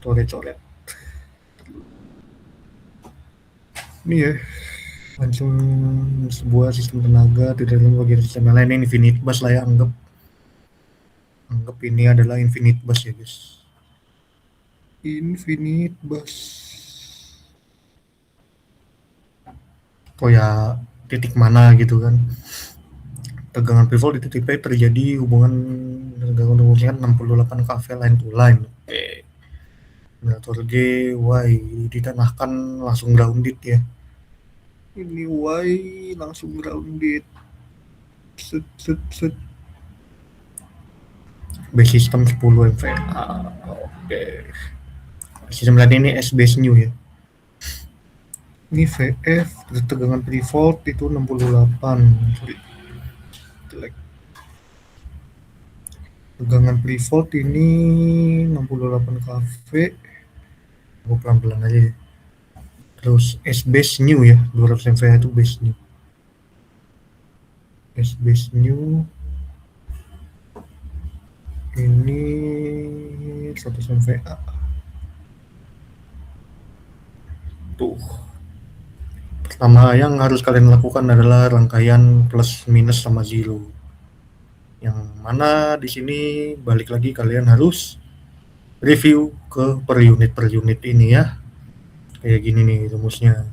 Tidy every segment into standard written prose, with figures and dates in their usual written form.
coret-coret ini ya, langsung sebuah sistem tenaga di dalam bagian sistem yang lain. Ini infinite bus lah ya, anggap ini adalah infinite bus ya guys, infinite bus. Oh ya, titik mana gitu kan, tegangan pivot di titik P terjadi hubungan tegangan hubungan 68 kV line to line. Oke, generator G Y ditanahkan langsung grounded ya, ini Y langsung grounded, set set set. Base system 10 MVA. Oke, sistem lain ini S base new ya, ini VF tegangan pre-fault itu 68. Sorry, jelek. Tegangan pre-fault ini 68 kV. Aku pelan-pelan aja ya. Terus S base new ya, 200 MVA itu base new. S base new ini 100 MVA. Tuh. Pertama yang harus kalian lakukan adalah rangkaian plus minus sama zero. Yang mana di sini balik lagi kalian harus review ke per unit ini ya. Kayak gini nih rumusnya.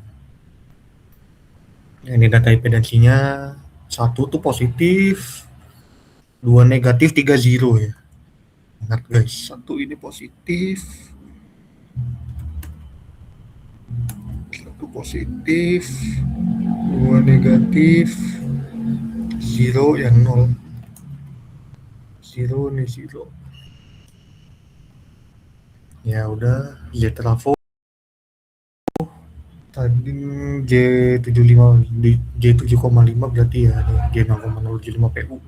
Ini data impedansinya, 1 tuh positif, 2 negatif, 3 zero ya. Ingat guys, 1 ini positif, 1 positif, 2 negatif, zero yang 0. Zero nih zero. Ya udah, Z trafo tadi J75 di J7,5 berarti ya J0,075 PU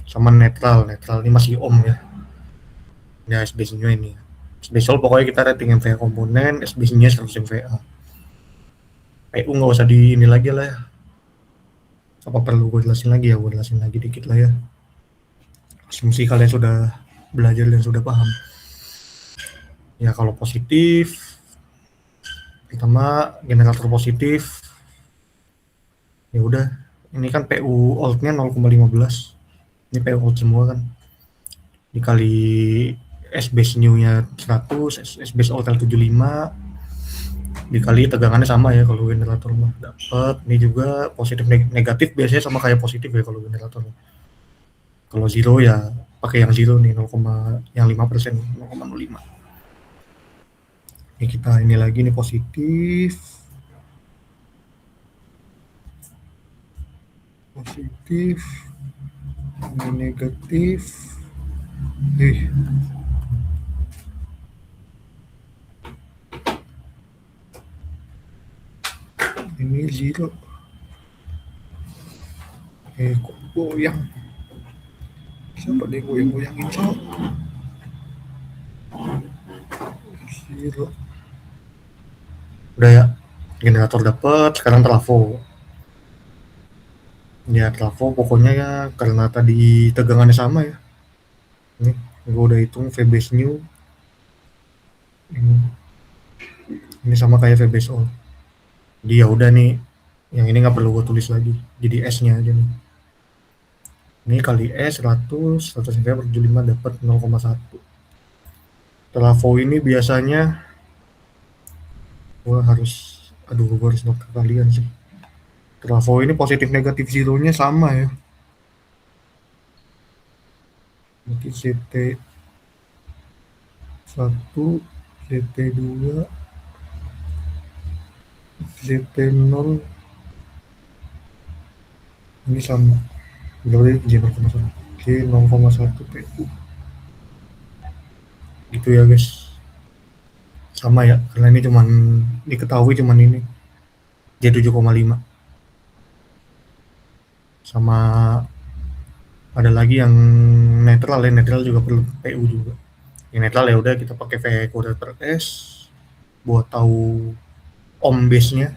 sama netral ini masih ohm ya. Ya SBC-nya ini. SBC pokoknya kita rating MVA komponen, SBC-nya 100 MVA. PU nggak usah di ini lagi lah ya. Apa perlu gue jelasin lagi ya? Gue jelasin lagi dikit lah ya. Asumsi kalian sudah belajar dan sudah paham. Ya kalau positif, pertama generator positif, ya udah. Ini kan PU old-nya 0,15. Ini PU old semua kan. Dikali S base new-nya 100, S base old 75, dikali tegangannya sama ya kalau generator mah dapat. Ini juga positif negatif biasanya sama kayak positif ya kalau generator. Kalau zero ya pakai yang zero nih 0, yang 5%, 0,05. Ini kita ini lagi nih positif, ini negatif. Ini zero. Kok goyang? Siapa deh goyang-goyangin sok? Zero. Udah ya, generator dapat, sekarang trafo. Ya trafo pokoknya ya karena tadi tegangannya sama ya. Nih, gue udah hitung V base new. Ini sama kayak V base old. Jadi ya udah nih, yang ini nggak perlu gue tulis lagi. Jadi S-nya aja nih. Ini kali S 100 per 75 dapat 0,1. Trafo ini biasanya gue harus note ke kalian sih. Trafo ini positif negatif zero-nya sama ya. Nanti CT 1, CT 2, CT 0 ini sama. Berarti J0,1. J0,1 PU. Gitu ya guys. Sama ya, karena ini cuman diketahui cuman ini. J7,5. Sama ada lagi yang netral ya, netral juga perlu PU juga. Yang netral ya udah kita pakai V kuadrat per S buat tahu ohm base-nya.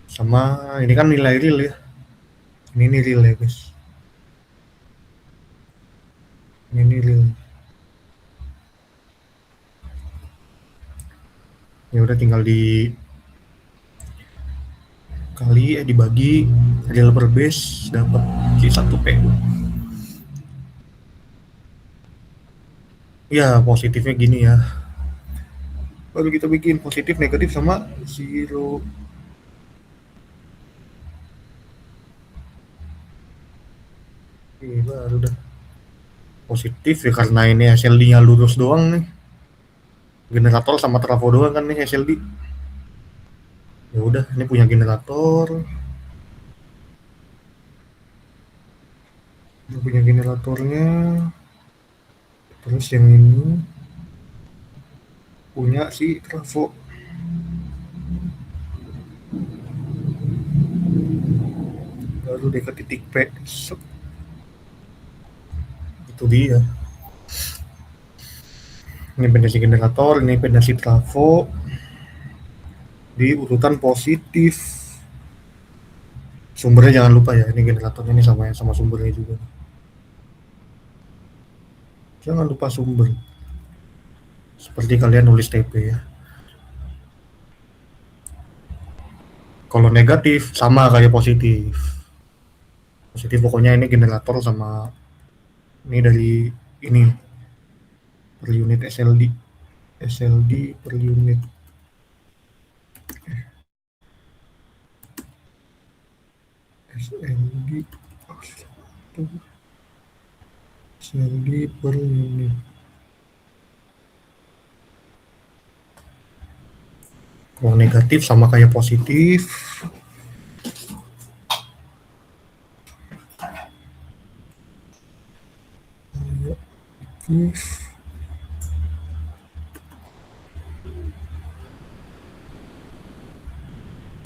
Sama ini kan nilai real ya. Ini real ya guys. Ini real. Ya udah tinggal dibagi real per base dapat Q1 PU. Ya positifnya gini ya, baru kita bikin positif negatif sama zero. Ini baru udah positif ya karena ini SLD-nya lurus doang nih, generator sama trafo doang kan nih SLD. Ya udah, ini punya generator, ini punya generatornya, terus yang ini punya si trafo. Baru dekat titik P. Itu dia. Ini pendasi generator, ini pendasi trafo di urutan positif. Sumbernya jangan lupa ya, ini generatornya ini sama sumbernya juga. Jangan lupa sumber. Seperti kalian nulis TP ya. Kalau negatif sama kayak positif. Positif pokoknya ini generator sama ini dari ini per unit SLD. SLD per unit. SLD SLD per unit. Kalau negatif sama kayak positif.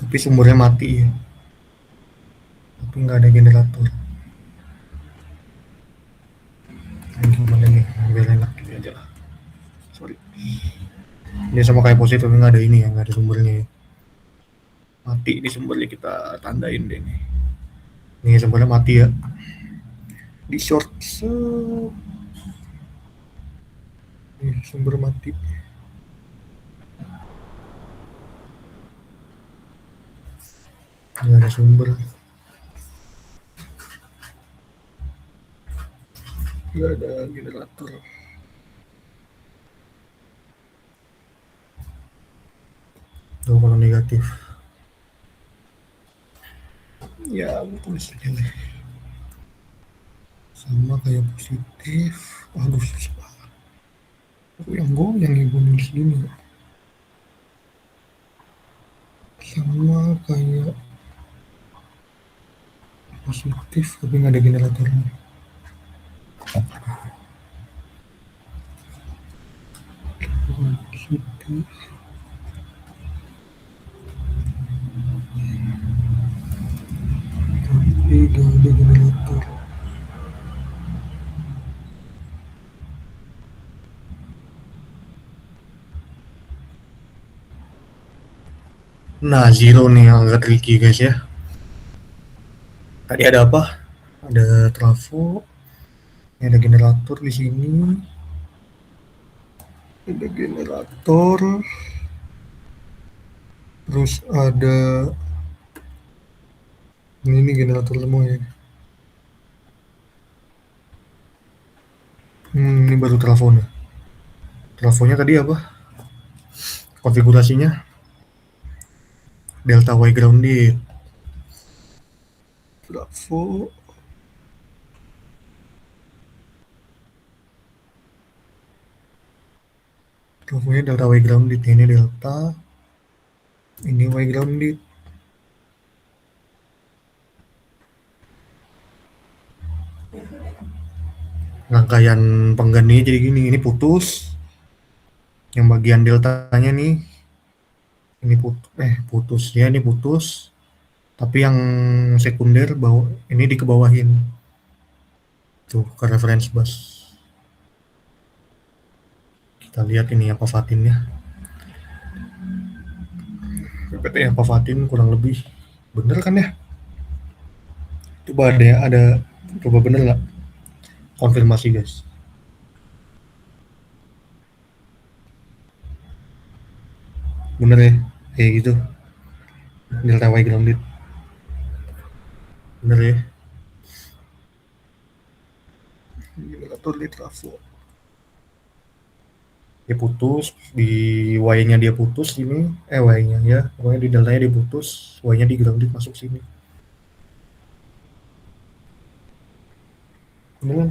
Tapi sumbernya mati ya. Tapi nggak ada generator. Ini gimana nih? Biar enak gitu aja lah. Sorry. Ini sama kayak positif tapi nggak ada ini ya, nggak ada sumbernya ya. Mati di sumbernya, kita tandain deh nih. Nih sumbernya mati ya. Di short nih sumber mati. Nggak ada sumber. Nggak ada generator. Tuh kalau negatif. Ya tulis aja nih. Sama kayak positif. Aduh susah banget. Aku yang goyang ibu nulis gini. Sama kayak positif tapi nggak ada generatornya. Positif tapi nggak ada generator. Nah zero nih yang agak tricky guys ya. Tadi ada apa? Ada trafo. Ini ada generator di sini. Ada generator. Terus ada ini generator semua ya. Ini baru trafonya. Trafonya tadi apa? Konfigurasinya delta Y grounded. Trafo. Trafonya delta Y grounded. Ini delta. Ini Y grounded. Rangkaian penggantinya jadi gini. Ini putus. Yang bagian deltanya nih. Ini putus ya, ini putus. Tapi yang sekunder bawah ini dikebawahin. Tuh ke reference bus. Kita lihat ini apa Fatinnya. PPT apa Fatin kurang lebih bener kan ya? Coba ada coba bener nggak? Konfirmasi guys. Bener ya, kayak gitu. Delta Y grounded. Bener ya. Generator di trafo. Dia putus, di Y-nya dia putus ini, Y-nya ya, pokoknya di deltanya dia putus, Y-nya di grounded masuk sini. Ini kan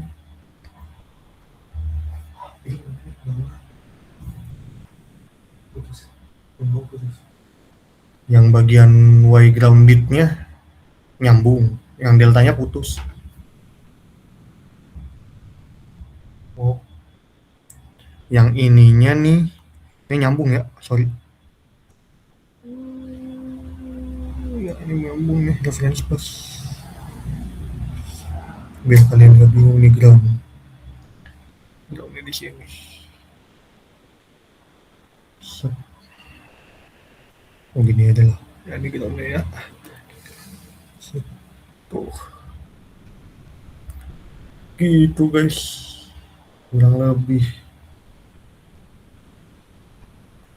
yang bagian Y groundednya nyambung, yang deltanya putus. Oh, yang ininya nih, ini nyambung ya, sorry. Ya, ini nyambung nih, reference bus. Biar kalian gak bingung nih ground. Groundnya di sini. Set. Oh gini aja lah. Ya ini groundnya ya. Set. Tuh. Gitu guys. Kurang lebih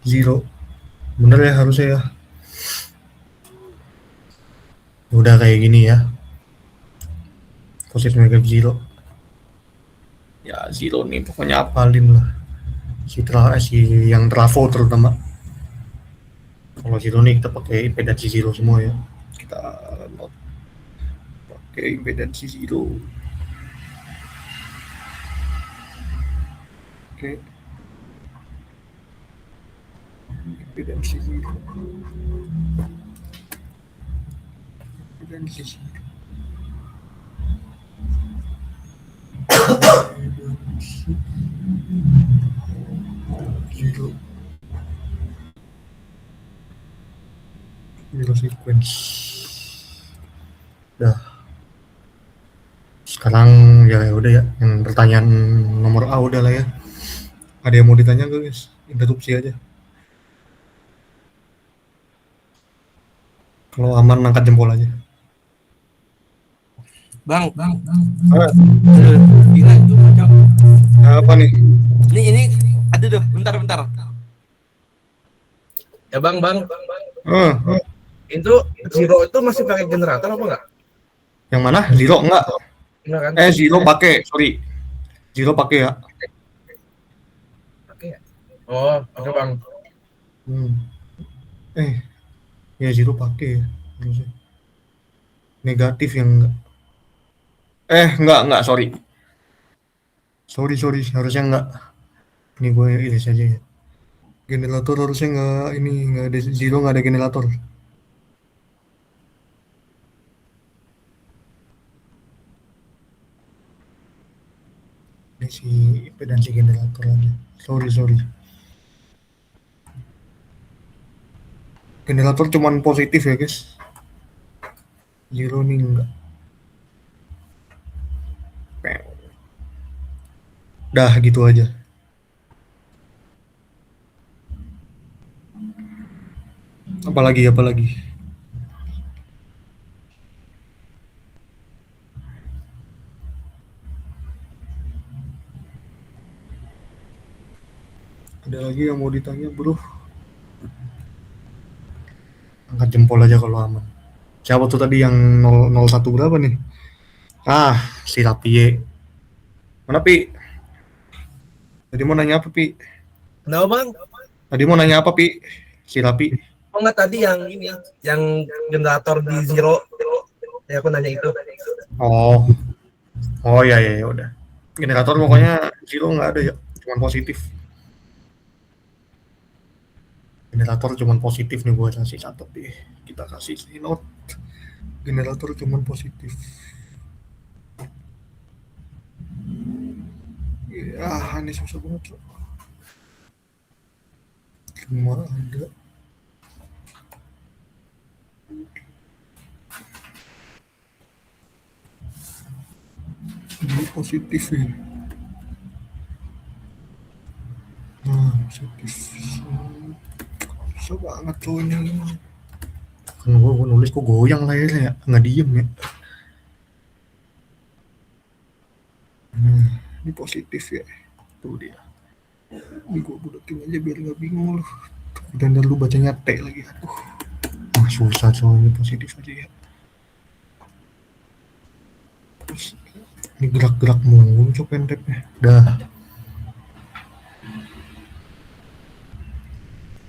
zero. Bener ya harusnya ya. Udah kayak gini ya. Positive negative zero. Ya zero nih pokoknya apalin lah. Si yang trafo terutama. Kalau zero nih kita pakai impedansi zero semua ya. Kita pakai impedansi zero. Oke. Impedansi zero. Impedansi zero. Zero. Zero sequence. Dah. Sekarang ya udah ya, yang pertanyaan nomor A udah lah ya. Ada yang mau ditanya nggak guys? Interupsi aja. Kalau aman angkat jempol aja. Bang, Ah, gila itu Cok. apa nih? Ini aduh tuh, bentar. Ya bang, Ah, itu Zero itu masih pakai generator apa enggak? yang mana? Zero enggak? Enggak kan? Zero pakai, sorry. Zero pakai ya. Pakai ya? Oh, oke bang. Hmm. Ya zero pakai ya. Harusnya. Negatif yang enggak. Enggak, sorry. Sorry, harusnya enggak. Ini gue iris aja ya. Generator harusnya enggak, ini enggak ada zero, enggak ada generator. Ini si impedansi generator aja. Sorry. Generator cuman positif ya guys. Zero nih enggak. Dah gitu aja. Apalagi. Ada lagi yang mau ditanya bro? Angkat jempol aja kalau aman. Siapa tuh tadi yang 001 berapa nih? Si Rapie. Mana Pi? Tadi mau nanya apa Pi? Kenapa bang? Tadi mau nanya apa Pi? Si Rapi. Oh enggak tadi yang ini, yang generator di Zero. Ya aku nanya itu. Oh ya udah. Generator pokoknya zero nggak ada ya, cuman positif. Generator cuman positif nih, gua kasih catat deh. Kita kasih note. Generator cuman positif. Ya, ini susah banget. Cuma ada ini positif ya. Nah, positif. Susah banget cowoknya. Kan gua nulis kok goyang layarnya ya, nggak diem ya. Ini positif ya. Tuh dia. Ini gua buletin aja biar nggak bingung loh. dan lu bacanya T lagi. Aduh, susah soalnya positif aja ya. Terus ini gerak-gerak mulu cok pendeknya. Dah.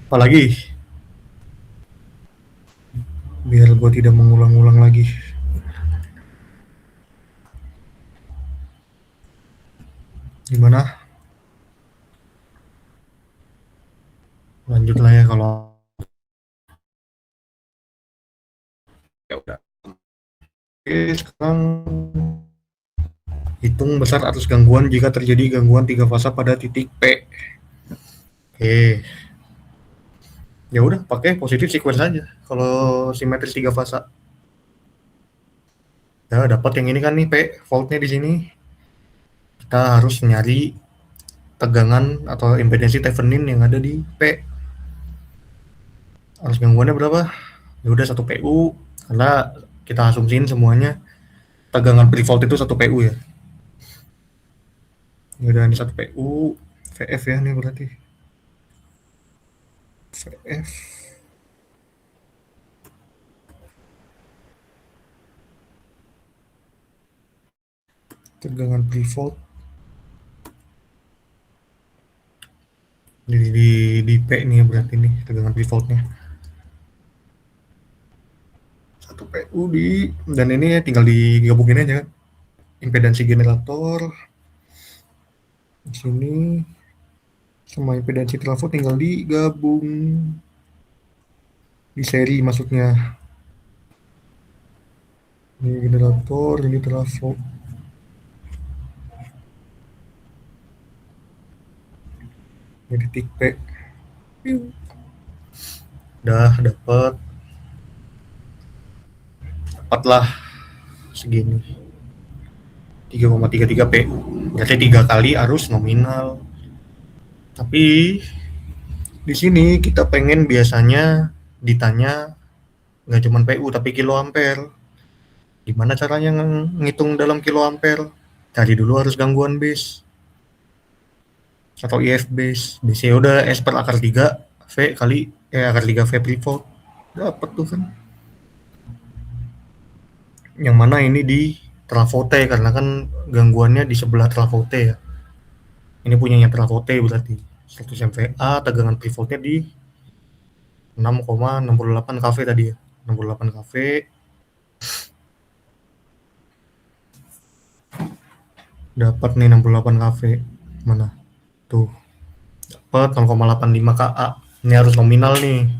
Apalagi biar gue tidak mengulang-ulang lagi. Gimana? Lanjut lah ya kalau ya udah. Oke, sekarang hitung besar atas gangguan jika terjadi gangguan tiga fasa pada titik P. Oke. Ya udah pakai positif sequence aja kalau simetris tiga fasa. Ya dapat yang ini kan nih P, voltnya di sini. Kita harus nyari tegangan atau impedansi Thevenin yang ada di P. Harus gangguannya berapa? Ya udah 1 PU karena kita asumsiin semuanya tegangan pre-volt itu 1 PU ya. Ya udah ini 1 PU, VF ya nih berarti. VF tegangan pre-volt di P nih berarti nih tegangan pre-voltnya 1 PU di, dan ini tinggal digabungin aja kan impedansi generator di sini sama impedansi trafo tinggal digabung di seri maksudnya. Ini generator, ini trafo. Ini titik P. Udah dapatlah segini 3,33 PU. Berarti 3 kali arus nominal. Tapi di sini kita pengen biasanya ditanya nggak cuma PU tapi kiloampere. Gimana caranya ngitung dalam kiloampere? Cari dulu harus gangguan base atau IF base. Base udah S per akar 3 V kali akar 3 V pre-volt. Dapat tuh kan. Yang mana ini di travote karena kan gangguannya di sebelah travote ya. Ini punyanya travote berarti 100 MVA tegangan pre-voltnya di 6,68 kV tadi ya. 68 kV. Dapat nih 68 kV. Mana? Tuh. Dapat 0,85 KA. Ini harus nominal nih.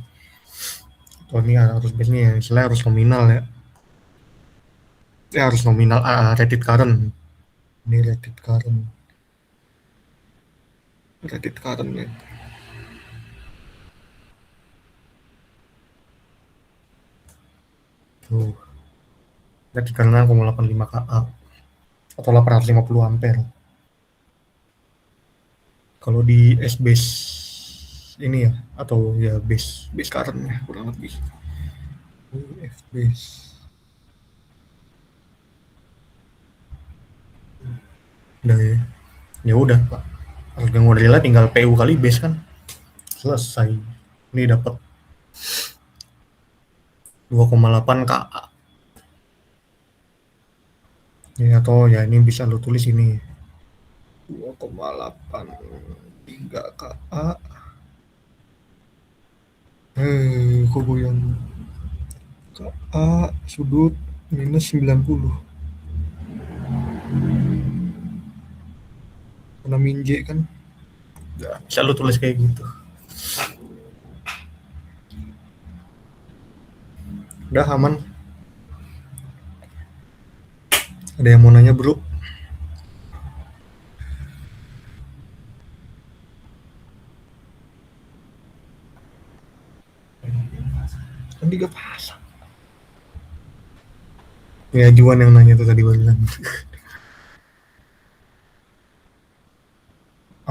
Oh, ini harus base nih ya. Istilahnya harus nominal ya. Harus nominal rated current. Ini rated current. Rated current ya. Tuh. Rated current 0,85 KA. Atau 850 ampere. Kalau di S base ini ya, atau ya base current ya kurang lebih. F base. Udah ya. Ya udah Pak. Harga modelnya tinggal PU kali base kan. Selesai. Ini dapat 2,8 KA. Ya atau ya ini bisa lo tulis ini 2,83 KA. Kok goyang KA sudut minus 90 karena minje kan ya, bisa lo tulis kayak gitu. Udah aman. Ada yang mau nanya bro? Kan 3 pasang. Ya Juan yang nanya tuh tadi barusan.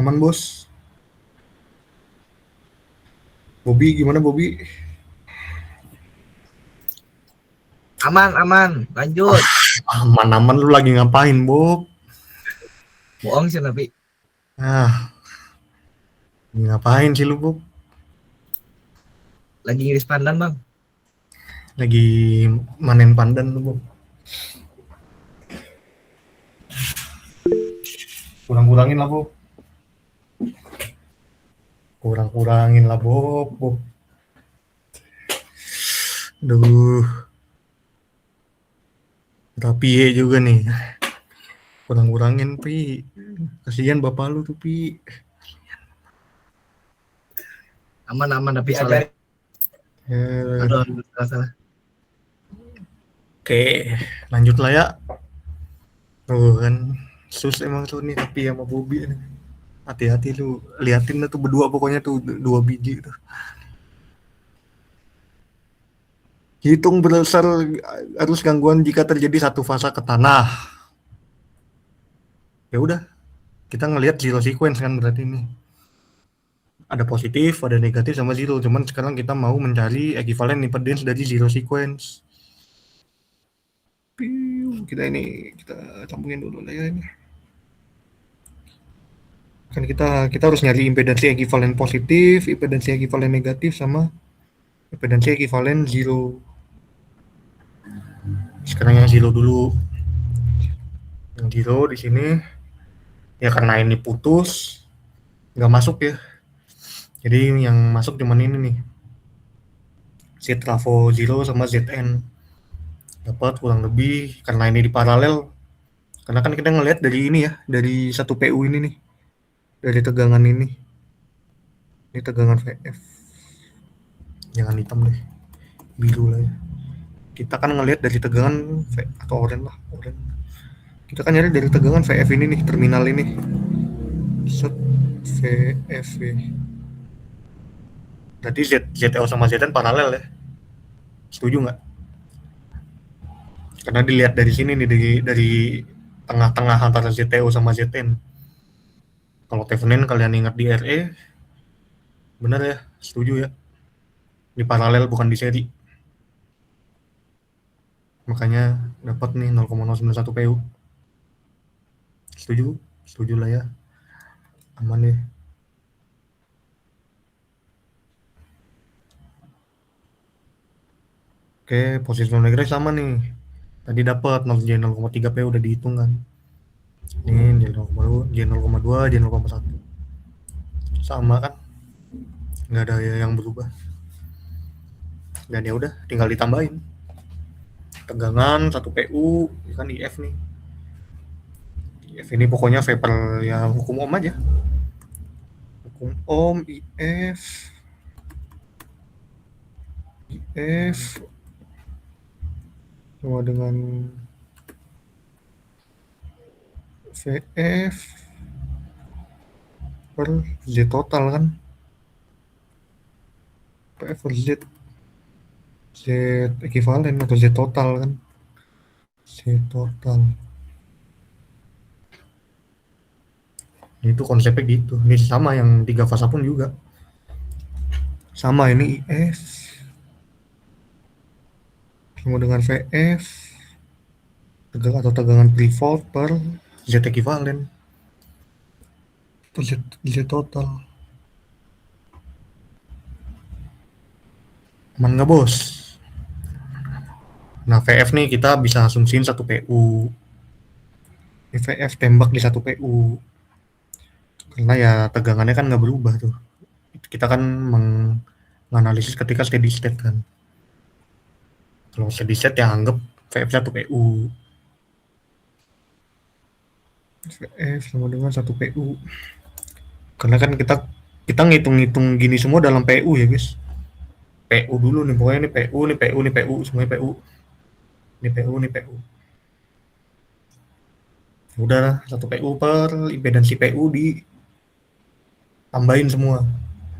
Aman bos. Bobby gimana Bobby? Aman, lanjut. Aman lu lagi ngapain Bob? Bohong sih tapi. Ngapain sih lu Bob? Lagi ngiris pandan bang. Lagi manen pandan tuh, Bob. Kurang-kurangin lah, Bob. Kurang-kurangin lah, Bob. Bob. Duh, tapi ya juga nih. Kurang-kurangin, Pi. Kasihan bapak lu tuh, Pi. Aman tapi soalnya. Aduh, salah. Oke, lanjut lah ya. Tuh kan, sus emang tuh nih tapi sama Bobby nih. Hati-hati lu, liatin lah tuh berdua pokoknya tuh 2 biji tuh. Hitung berdasar arus gangguan jika terjadi satu fasa ke tanah. Ya udah, kita ngelihat zero sequence kan berarti ini. Ada positif, ada negatif sama zero. Cuman sekarang kita mau mencari ekivalen impedance dari zero sequence. Kita sambungin dulu lah ya ini. Kan kita harus nyari impedansi ekivalen positif, impedansi ekivalen negatif sama impedansi ekivalen zero. Sekarang yang zero dulu. Yang zero di sini ya karena ini putus nggak masuk ya. Jadi yang masuk cuman ini nih. Z trafo zero sama Zn. Dapat kurang lebih karena ini di paralel. Karena kan kita ngelihat dari ini ya, dari satu PU ini nih. Dari tegangan ini. Ini tegangan VF. Jangan hitam deh. Biru lah ya. Kita kan ngelihat dari tegangan atau oranye lah, oranye. Kita kan nyari dari tegangan VF ini nih, terminal ini. Set VF. Berarti ZL sama Zn paralel ya. Setuju nggak? Karena dilihat dari sini nih, dari tengah-tengah antara ZTO sama Zn. Kalau Thevenin kalian ingat di RE, bener ya, setuju ya. Di paralel bukan di seri. Makanya dapat nih 0,091 PU. Setuju? Setuju lah ya. Aman deh. Oke, posisi nolnya sama nih. Tadi dapat 0,3 PU udah dihitung kan. Ini J0,2, J0,2, J0,1. Sama kan? Nggak ada yang berubah. Dan ya udah, tinggal ditambahin. Tegangan 1 PU, kan IF nih. IF ini pokoknya vapor ya hukum Ohm aja. Hukum Ohm, IF sama dengan VF per Z total kan. VF per Z ekivalen atau Z total kan. Z total. Itu konsepnya gitu. Ini sama yang 3 fasa pun juga. Sama ini IF sama dengan VF atau tegangan pre-fault per Z ekivalen atau Z total. Aman nggak bos? Nah VF nih kita bisa asumsiin 1 PU. VF tembak di 1 PU. Karena ya tegangannya kan nggak berubah tuh. Kita kan menganalisis ketika steady state kan. Kalau steady state yang anggap VF 1 PU. VF sama dengan 1 PU. Karena kan kita ngitung-ngitung gini semua dalam PU ya guys. PU dulu nih, pokoknya ini PU, nih PU, nih PU, semuanya PU. Ini PU, nih PU. Udah 1 PU per impedansi PU ditambahin semua.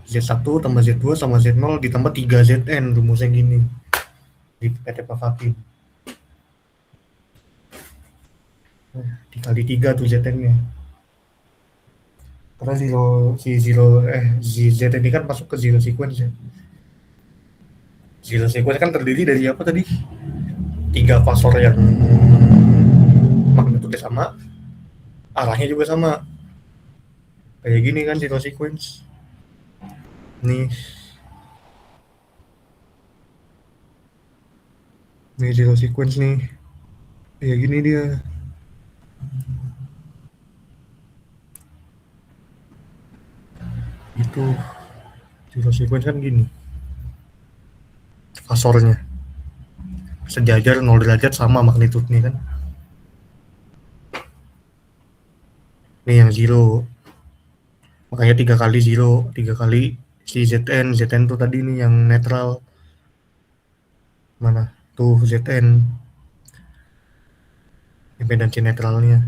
Z1 tambah Z2 sama Z0 ditambah 3 Zn, rumusnya gini. Di PT Pavakin. Dikali 3 tuh Zn-nya. Karena Z ini kan masuk ke zero sequence ya. Zero sequence kan terdiri dari apa tadi? 3 fasor yang magnitudenya sama, arahnya juga sama. Kayak gini kan zero sequence. Nih. Ini zero sequence nih. Ya gini dia. Itu zero sequence kan gini. Fasornya sejajar 0 derajat sama magnitudenya kan. Nih yang zero. Makanya 3 kali zero, 3 kali si Zn. Zn tuh tadi nih yang netral. Mana? Tuh Zn. Impedansi netralnya.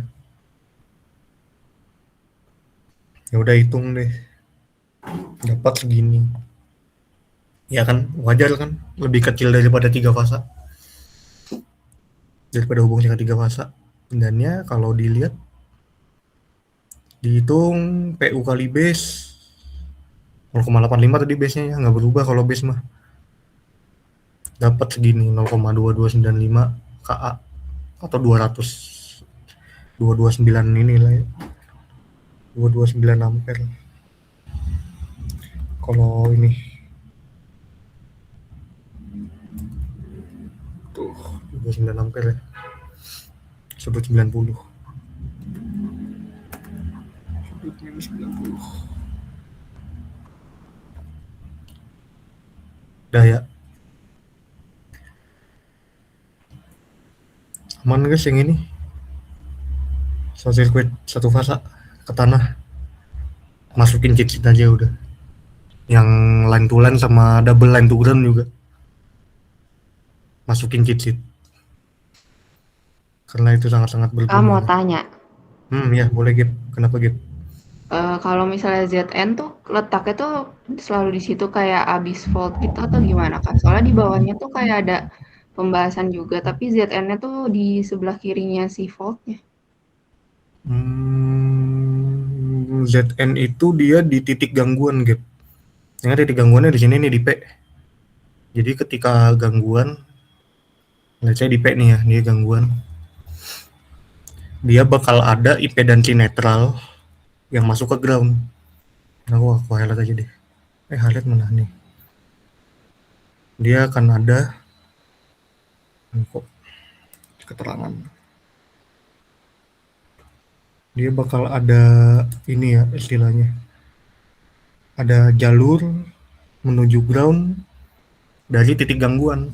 Ya udah hitung deh. Dapat segini. Ya kan wajar kan, lebih kecil daripada 3 fasa. Daripada hubung singkat 3 fasa. Dan ya kalau dilihat dihitung PU kali base 0,85 tadi base-nya ya, nggak berubah kalau base mah. Dapat segini 0,2295 KA atau 229 ini lah ya. 229 ampere. Kalau ini tuh 29 ampere ya. Sudut 90. Sudut minus 90. Daya. Aman guys yang ini. Short circuit satu fasa ke tanah. Masukin chipset aja udah. Yang line to line sama double line to ground juga. Masukin chipset. Karena itu sangat-sangat Mau berguna. tanya, Ya boleh Gap. Kenapa Gap? kalau misalnya ZN tuh letaknya tuh selalu di situ kayak abis volt gitu atau gimana Kak? Soalnya di bawahnya tuh kayak ada pembahasan juga, tapi ZN-nya tuh di sebelah kirinya si voltnya. Zn itu dia di titik gangguan Gap. Yang titik gangguannya di sini nih di P. Jadi ketika gangguan, let's say di P nih ya, dia gangguan. Dia bakal ada impedansi netral yang masuk ke ground. Nah, aku highlight aja deh. Highlight mana nih? Dia akan ada kok keterangan. Dia bakal ada ini ya istilahnya. Ada jalur menuju ground dari titik gangguan.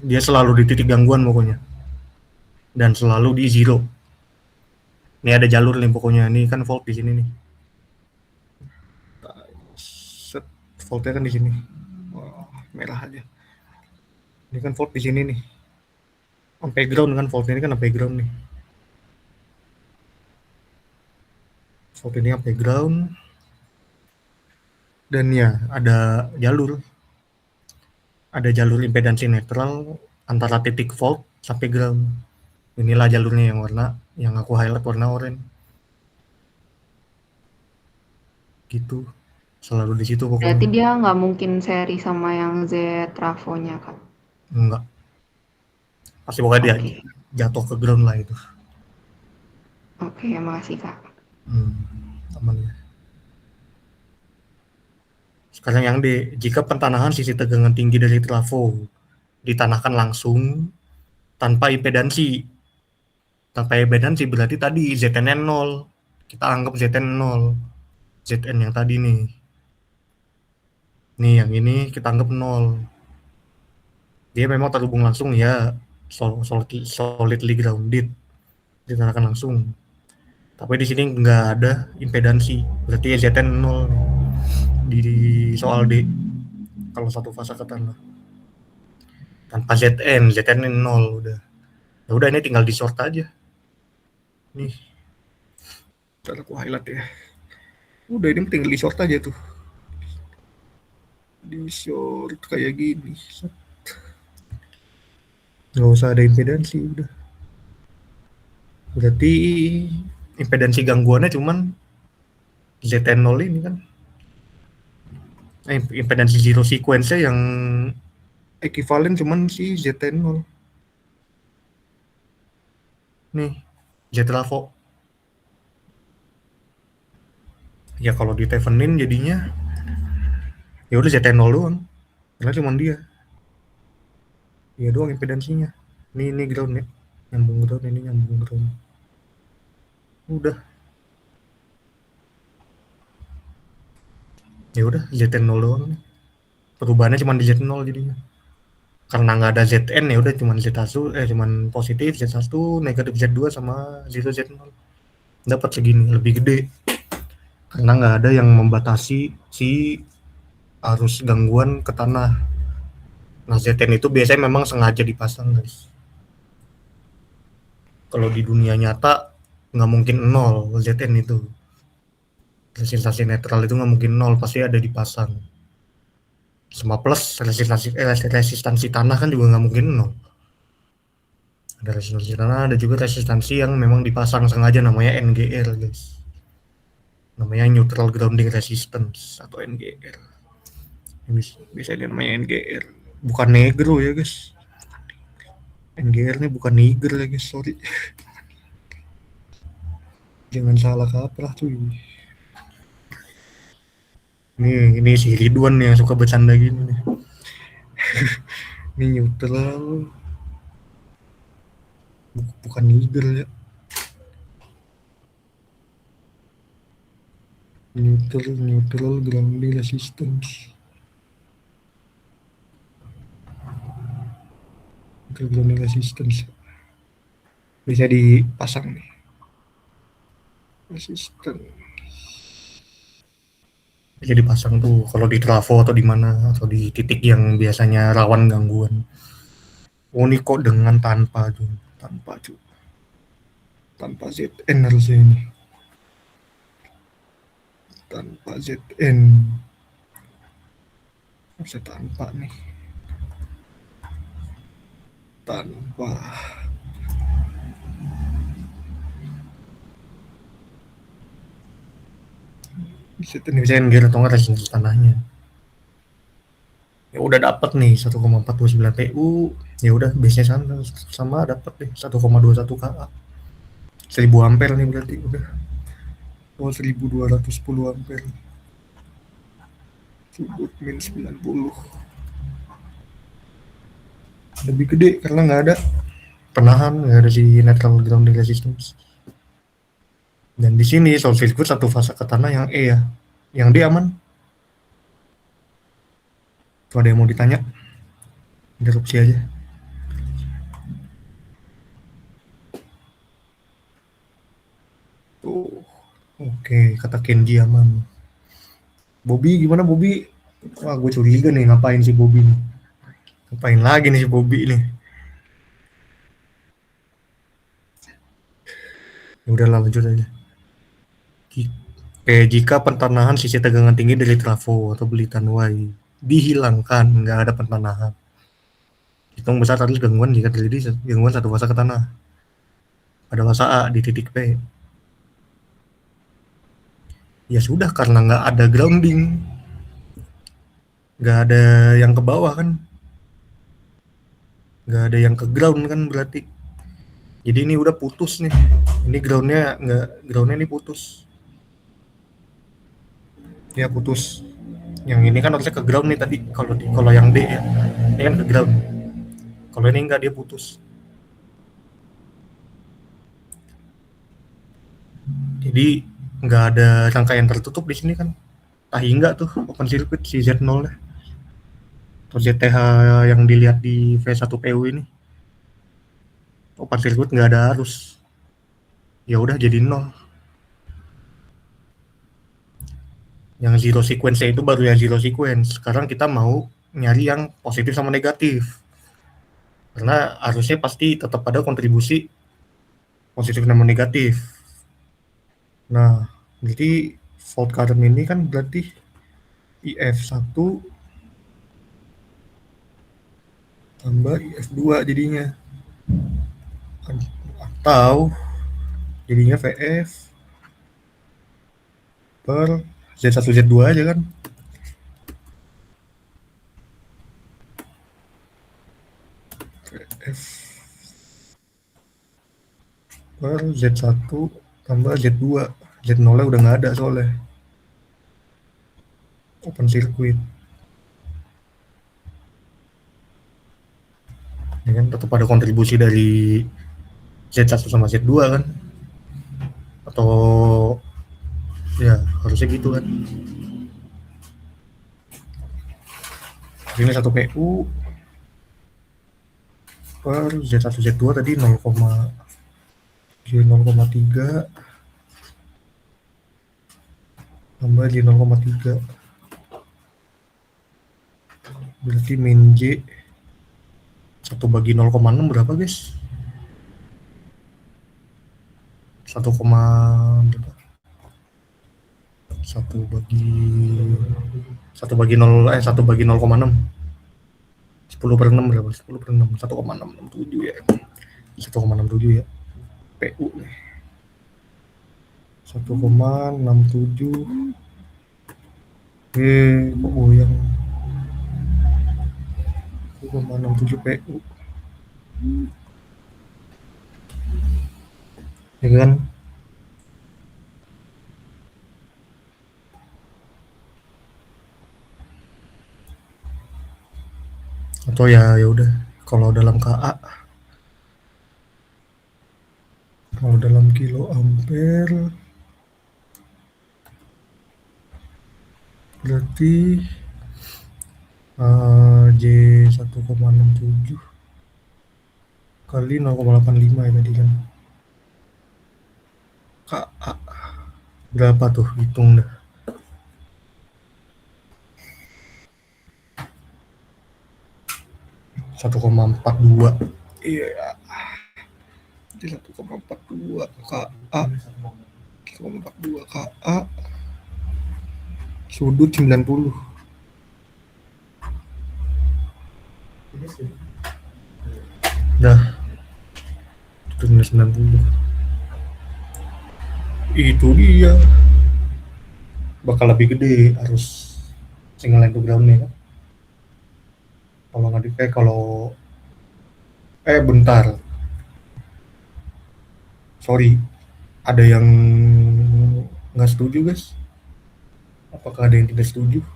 Dia selalu di titik gangguan pokoknya. Dan selalu di zero. Ini ada jalur nih pokoknya. Ini kan volt di sini nih. Set, voltnya kan di sini. Wah, merah aja. Ini kan volt di sini nih. Sampai ground kan volt ini kan sampai ground nih. Volt ini sampai ground. Dan ya ada jalur. Ada jalur impedansi netral antara titik volt sampai ground. Inilah jalurnya yang aku highlight warna oranye. Gitu. Selalu di situ pokoknya. Berarti dia nggak mungkin seri sama yang Z Trafo-nya Kak? Enggak. Pasti pokoknya dia jatuh ke ground lah itu. Oke, makasih Kak. Aman ya. Sekarang yang D, jika pentanahan sisi tegangan tinggi dari trafo ditanahkan langsung tanpa impedansi. Tanpa impedansi berarti tadi Zn 0. Kita anggap Zn 0. Zn yang tadi nih. Nih yang ini kita anggap 0. Dia memang terhubung langsung ya, solidly grounded. Ditanahkan langsung. Tapi di sini nggak ada impedansi. Berarti Zn 0 di soal D. Kalau satu fasa ke tanah. Tanpa Zn 0 udah. Ya udah ini tinggal di short aja. Nih. Ntar aku highlight ya. Udah ini tinggal di short aja tuh. Di short kayak gini. Nggak usah ada impedansi udah. Berarti impedansi gangguannya cuman Zn 0 ini kan. Impedansi zero sequence-nya yang ekivalen cuman si Zn 0. Nih, Z Trafo. Ya kalau di Tevenin jadinya ya udah Zn 0 doang. Karena cuman dia. Ya doang impedansinya. Ini ground ya. Nyambung ground, ini nyambung ground. Udah. Ya udah ZN0 doang nih. Perubahannya cuma di Z0 jadinya. Karena nggak ada ZN ya udah cuman Z1 cuman positif Z1, negatif Z2 sama 0 Z0. Dapat segini lebih gede. Karena nggak ada yang membatasi si arus gangguan ke tanah. Nah, ZN itu biasanya memang sengaja dipasang, guys. Kalau di dunia nyata nggak mungkin nol ZN itu. Resistansi netral itu nggak mungkin nol, pasti ada dipasang. Sama plus resistansi tanah kan juga nggak mungkin nol. Ada resistansi tanah, ada juga resistansi yang memang dipasang sengaja namanya NGR, guys. Namanya neutral grounding resistance atau NGR. Bisa namanya NGR. Bukan negro ya, guys. NGR ini bukan Niger ya, guys. Sorry. Jangan salah kaprah tuh. Ini si Ridwan yang suka bercanda gini nih. Ini neutral, bukan Niger ya. Neutral grounding resistance. Grounding resistance bisa dipasang nih. Resistance bisa dipasang tuh kalau di trafo atau di mana atau di titik yang biasanya rawan gangguan. Oh ini kok dengan tanpa ZN harusnya ini. Tanpa ZN. Harusnya tanpa nih. Tanpa. ZN bisa NGR atau nggak resistensi tanahnya. Ya udah dapat nih 1,49 PU. Ya udah base-nya sama dapat deh 1,21 KA. 1000 ampere nih berarti udah. Oh 1210 ampere. Sudut min 90. Lebih gede karena nggak ada penahan, nggak ada si netral grounding resistance. Dan di sini short circuit satu fase ke tanah yang E ya. Yang D aman. Tuh ada yang mau ditanya? Interupsi aja. Tuh. Oke, kata Kenji aman. Bobby gimana Bobby? Wah, gue curiga nih ngapain si Bobby nih. Ngapain lagi nih si Bobby nih. Ya udahlah lanjut aja. Jika pentanahan sisi tegangan tinggi dari trafo atau belitan Y dihilangkan, nggak ada pentanahan. Hitung besar arus gangguan jika terjadi gangguan satu fase ke tanah. Pada fase A di titik P. Ya sudah karena nggak ada grounding, nggak ada yang ke bawah kan, nggak ada yang ke ground kan berarti. Jadi ini udah putus nih. Ini groundnya ini putus. Ya putus. Yang ini kan harusnya ke ground nih tadi. Kalau yang D ya, ini kan ke ground. Kalau ini enggak, dia putus. Jadi nggak ada rangkaian tertutup di sini kan. Enggak tuh open circuit si Z0 nya. Atau ZTH yang dilihat di V1PU ini. Open circuit nggak ada arus. Ya udah jadi 0. Yang zero sequence itu baru yang zero sequence. Sekarang kita mau nyari yang positif sama negatif. Karena arusnya pasti tetap ada kontribusi positif sama negatif. Nah, jadi fault current ini kan berarti IF1 tambah IF2 jadinya. Atau jadinya VF per Z1 Z2 aja kan. VF per Z1 tambah Z2. Z0 nya udah nggak ada soalnya. Open circuit. kan tetap ada kontribusi dari Z1 sama Z2 kan, atau ya harusnya gitu kan. Ini 1 PU per Z1 Z2 tadi 0,3 tambah J 0,3 berarti min J 1 bagi 0,6 berapa guys? 1, berapa? 1 bagi 0 1 bagi 0,6 10 per 6 berapa? 10 per 6 1,667 ya, 1,67 ya PU nih 1,67. Kok goyang 1,67 PU ya kan. Atau ya udah kalau dalam KA, kalau dalam kilo ampere berarti J 1,67 kali 0,85 ya tadi kan. KA berapa tuh, hitung dah. ,1,42 iya, 1,42 KA 1,42 KA sudut 90 dah, sudut 90 itu dia bakal lebih gede arus single line to ground-nya kan. Kalau nggak bentar, sorry, ada yang nggak setuju guys? Apakah ada yang tidak setuju?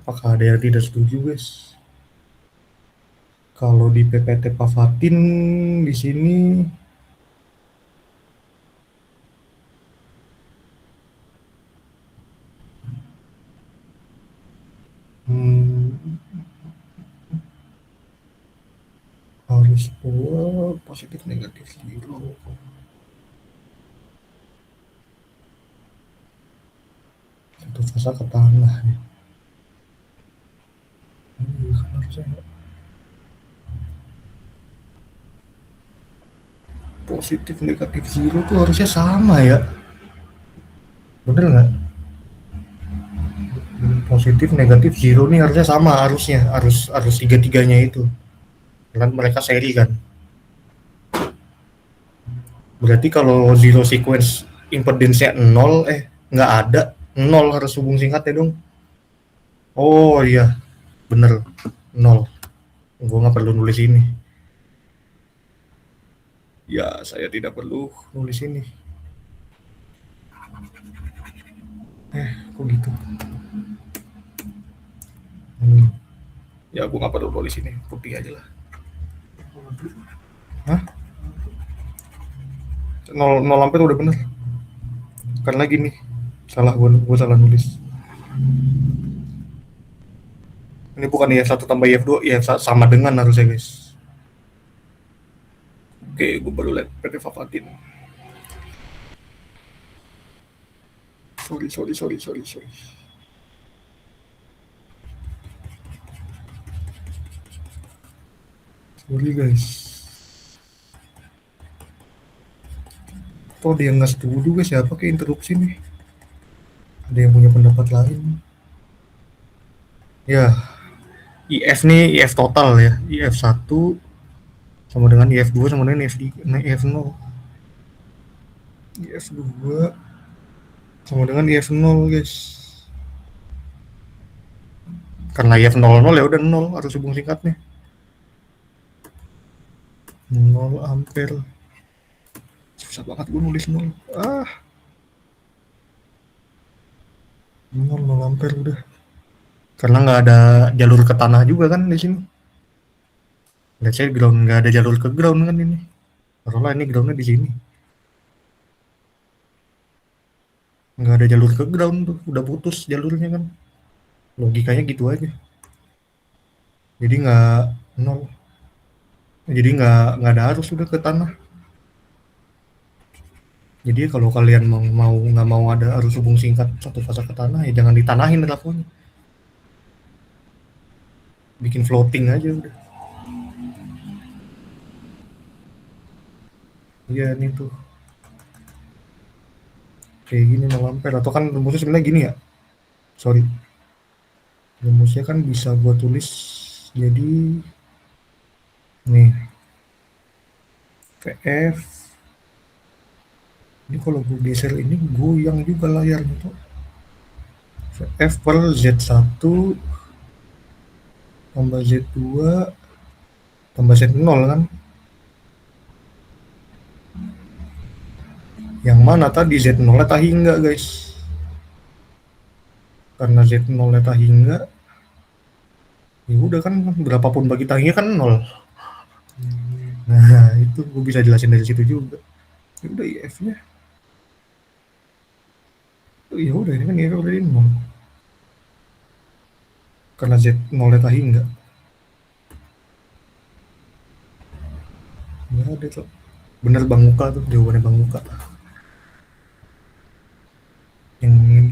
Apakah ada yang tidak setuju guys? Kalau di PPT Pavatin di sini harus positif negatif zero. Satu fasa ke tanah ya. Ini kan harusnya positif negatif zero tuh harusnya sama ya, bener nggak? Positif negatif zero nih harusnya sama, harus tiga-tiganya itu kan, mereka seri kan. Berarti kalau zero sequence impedance-nya 0 nggak ada, 0 harus hubung singkatnya dong. Oh iya bener, 0. Gue nggak perlu nulis ini ya, saya tidak perlu nulis ini. Kok gitu? Ya gue nggak perlu nulis ini, putih aja lah. Hah? 0 ampere udah bener. Karena gini, gue salah nulis. Ini bukan IF1 tambah IF2, IF1 sama dengan harusnya guys. Oke, gue baru lihat PT Pavatin. Sorry. Sorry guys. Kok dia nggak setuju guys, siapa kayak interupsi nih? Ada yang punya pendapat lain? Ya, IF nih IF total ya, IF1 sama dengan IF2 sama dengan IF0. IF2 sama dengan IF0 guys. Karena IF00 ya udah 0 harus hubung singkatnya. 0 ampere. Susah banget gue nulis 0. 0 ampere udah. karena nggak ada jalur ke tanah juga kan di sini. Let's say ground nggak ada jalur ke ground kan ini. Taruhlah ini groundnya di sini, nggak ada jalur ke ground tuh, udah putus jalurnya kan. Logikanya gitu aja. Jadi nggak nol. Jadi nggak ada arus udah ke tanah. Jadi kalau kalian mau nggak mau ada arus hubung singkat satu fase ke tanah ya jangan ditanahin trafonya. Bikin floating aja udah. Iya nih tuh kayak gini 0 ampere atau kan rumusnya sebenarnya gini ya. Sorry. Rumusnya kan bisa gua tulis jadi nih VF ini kalau gue geser ini goyang juga layarnya tuh. VF per Z1 tambah Z2 tambah Z0 kan. Yang mana tadi Z0 nya tak hingga guys. Karena Z0 nya tak hingga ya udah kan berapapun bagi tak hingga kan 0. Nah itu gue bisa jelasin dari situ juga. Ya udah IF nya ya udah ini kan IF udah di 0 karena Z0 nya tak hingga. Ya ada tuh bener Bang Muka tuh jawabannya Bang Muka yang ini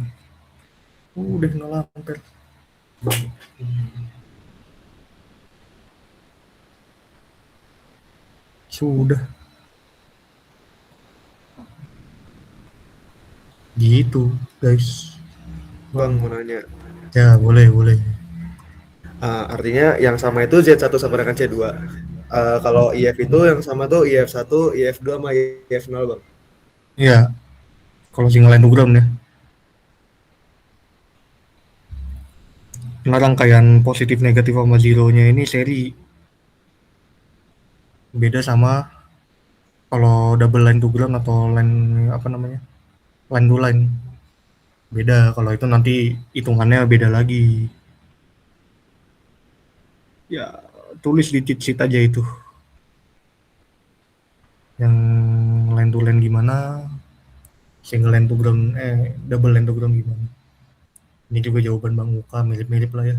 udah 0 ampere. Sudah gitu guys. Bang mau nanya. Ya boleh boleh. Artinya yang sama itu Z1 sama dengan C2. Kalau IF itu yang sama tuh IF1, IF2 sama IF0 bang. Iya kalau single endogram ya. Karena rangkaian positif negatif sama zero-nya ini seri. Beda sama kalau double line to ground atau line apa namanya? Line to line. Beda kalau itu nanti hitungannya beda lagi. Ya tulis di cheat sheet aja itu. Yang line to line gimana? Single line to ground double line to ground gimana? Ini juga jawaban Bang Muka mirip-mirip lah ya.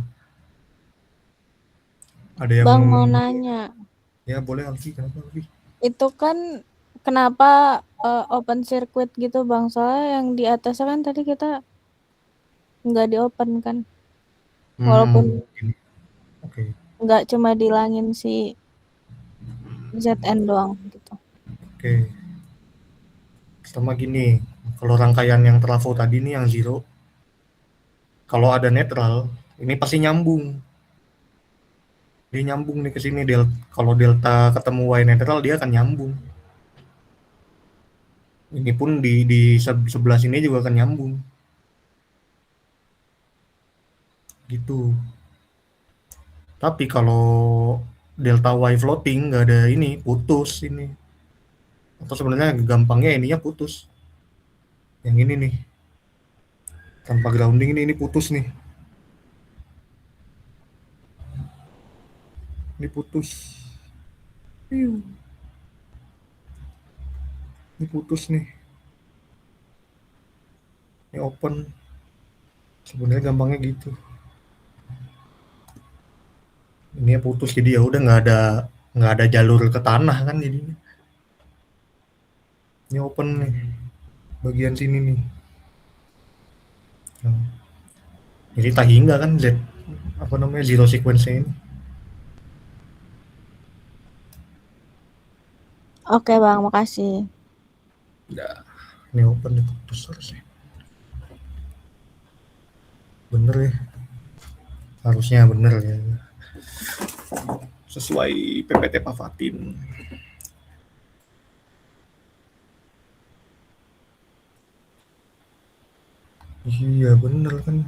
Ada yang Bang mau nanya, ya boleh Alfi, kenapa Alfi? itu kan kenapa open circuit gitu Bang? Soalnya yang di atas kan tadi kita nggak di open kan, walaupun Oke. nggak cuma dilangin si ZN doang gitu. Oke. Sama gini, kalau rangkaian yang trafo tadi nih yang zero, kalau ada netral, ini pasti nyambung. Dia nyambung nih ke sini kalau delta ketemu Y netral dia akan nyambung. Ini pun di sebelah sini juga akan nyambung. Gitu. Tapi kalau delta Y floating nggak ada ini, putus ini. Atau sebenarnya gampangnya ininya putus. Yang ini nih. Tanpa grounding ini putus nih. Ini putus. Ini putus nih. Ini open. Sebenarnya gampangnya gitu. Ini putus jadi ya udah nggak ada jalur ke tanah kan jadinya. Ini open nih. Bagian sini nih. Nah, jadi tak hingga kan Z apa namanya zero sequence ini. Oke Bang, makasih. Ya, ini open nih putus harusnya. Bener ya. Harusnya bener ya. Sesuai PPT Pak Fatin. Iya bener kan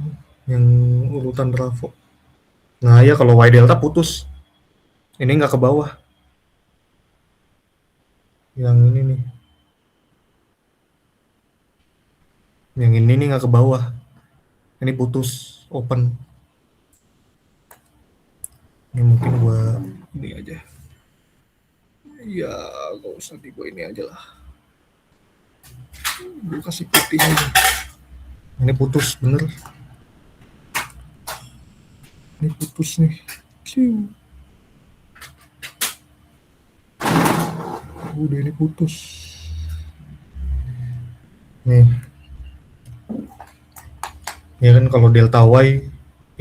yang urutan trafo. Nah ya kalau Y delta putus. Ini nggak ke bawah. Yang ini nih. Yang ini nih nggak ke bawah. Ini putus open. Ini mungkin gua ini aja. Ya, gak usah di gua ini aja lah. Gua kasih putih aja. Ini putus bener. Ini putus nih. Cium. Udah ini putus. Nih. Ya kan kalau delta Y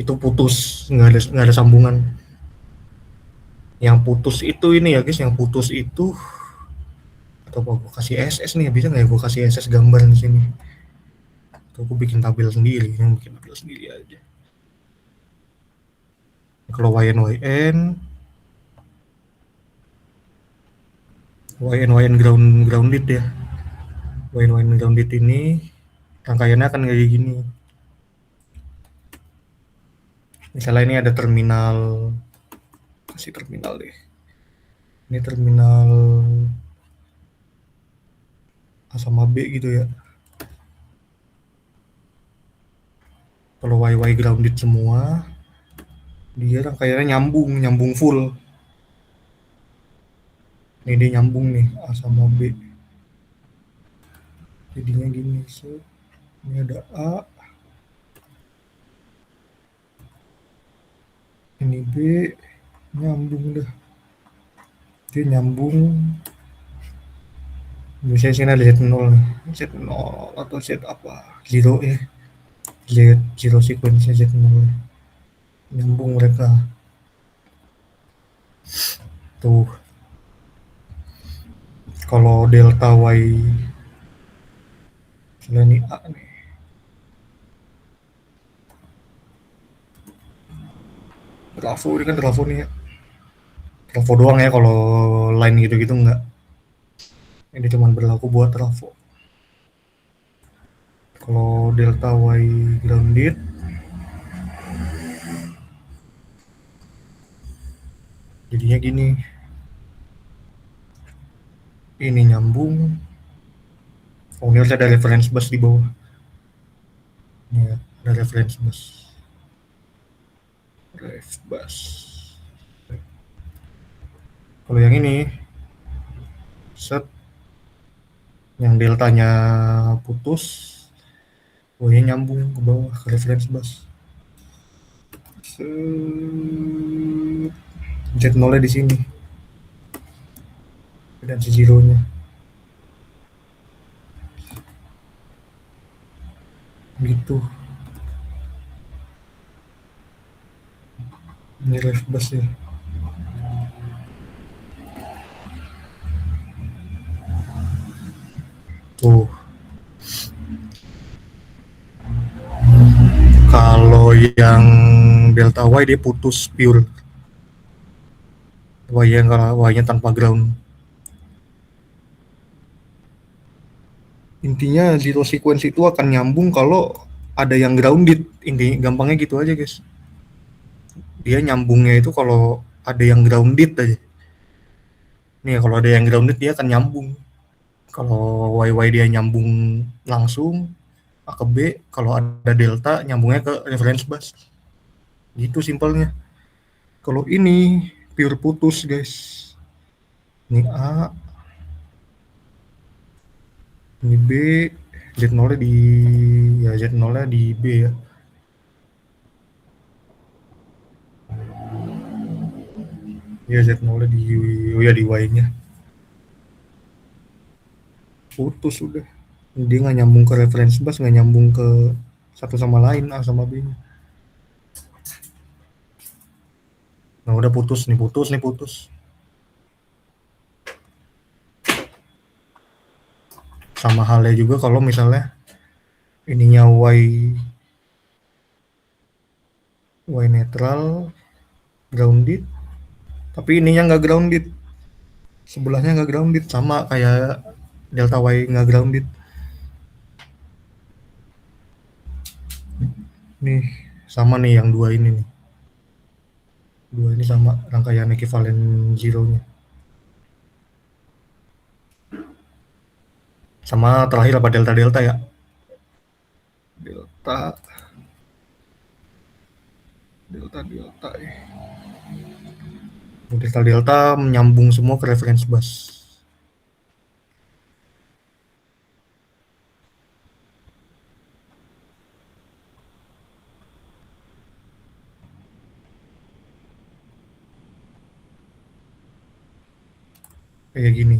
itu putus, nggak ada sambungan. Yang putus itu ini ya guys, yang putus itu atau apa gua kasih SS nih, bisa nggak ya gua kasih SS gambar di sini? Atau gua bikin tabel sendiri, yang bikin tabel sendiri aja. Kalau YN grounded ya. YN grounded ini rangkaiannya akan kayak gini. Misalnya ini ada terminal, kasih terminal deh. Ini terminal A sama B gitu ya. Kalau YY grounded semua, dia rangkaiannya nyambung full. Ini dia nyambung nih A sama B. Jadinya gini, so ini ada A, ini B, nyambung dah. Dia nyambung. Misalnya sini ada Z0 nih, Z0 atau Z apa, 0 ya. Z0 sequence Z0. Nyambung mereka. Tuh. Kalau delta Y ini A nih. Trafo ini kan trafo nih ya. Trafo doang ya, kalau line gitu-gitu enggak. Ini cuma berlaku buat trafo. Kalau delta Y grounded, jadinya gini. Ini nyambung. Oh, ini harus ada reference bus di bawah. Ini ya, ada reference bus. Ref bus. Kalau yang ini, set, yang deltanya putus, Y-nya nyambung ke bawah ke reference bus. Set, Z0-nya di sini. Dan si zero-nya. Gitu. Ini ref bus ya. Tuh. Kalau yang delta Y dia putus pure. Y-nya tanpa ground. Intinya zero sequence itu akan nyambung kalau ada yang grounded. Intinya gampangnya gitu aja guys. Dia nyambungnya itu kalau ada yang grounded aja. Nih kalau ada yang grounded dia akan nyambung. Kalau YY dia nyambung langsung A ke B, kalau ada delta nyambungnya ke reference bus. Gitu simpelnya. Kalau ini pure putus guys. Ini A, ini B, Z0-nya di Z0-nya di B ya. Ya Z0-nya di di Y-nya. Putus udah. Dia nggak nyambung ke reference bus, nggak nyambung ke satu sama lain A sama B-nya. Nah udah putus. Sama halnya juga kalau misalnya ininya Y netral grounded, tapi ininya nggak grounded, sebelahnya nggak grounded, sama kayak delta Y nggak grounded. Nih sama nih yang dua ini nih. Dua ini sama rangkaian ekivalen zero-nya. Sama terakhir apa delta ya? Delta ya. delta menyambung semua ke reference bus. Kayak gini.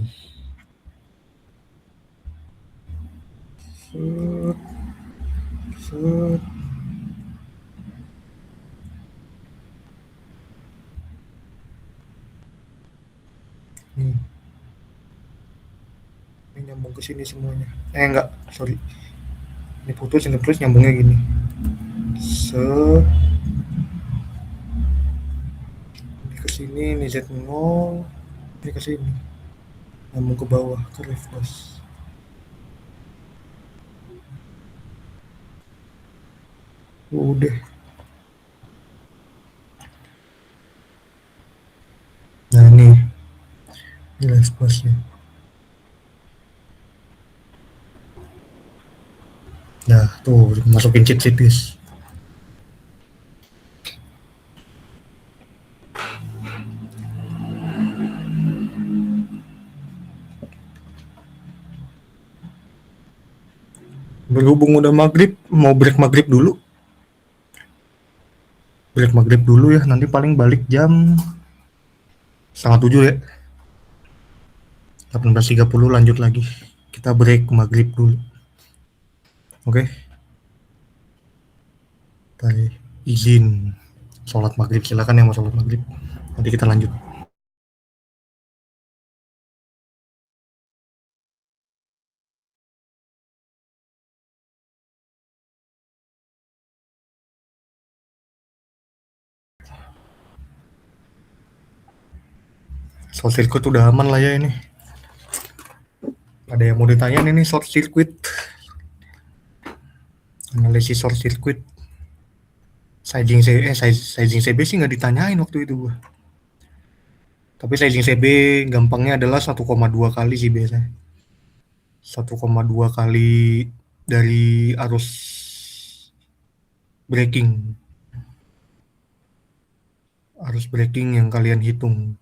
Set, set. Nih. Ini nyambung ke sini semuanya. Enggak, sorry. Ini putus, ini terus nyambungnya gini. Set. Ini ke sini, ini Z0. Ini ke sini. Nyambung ke bawah, ke ref bus. Udah. Nah ini ref busnya. Nah tuh masukin chip guys. Berhubung udah maghrib, mau break maghrib dulu. Break maghrib dulu ya, nanti paling balik jam 6:30 ya. 18.30 lanjut lagi. Kita break maghrib dulu. Oke. Tadi izin sholat maghrib, silakan yang mau sholat maghrib. Nanti kita lanjut. Short circuit udah aman lah ya ini. Ada yang mau ditanya ini short circuit. Analisis short circuit. Sizing CB sih nggak ditanyain waktu itu gua. Tapi sizing CB gampangnya adalah 1,2 kali sih biasanya. 1,2 kali dari arus braking. Arus braking yang kalian hitung.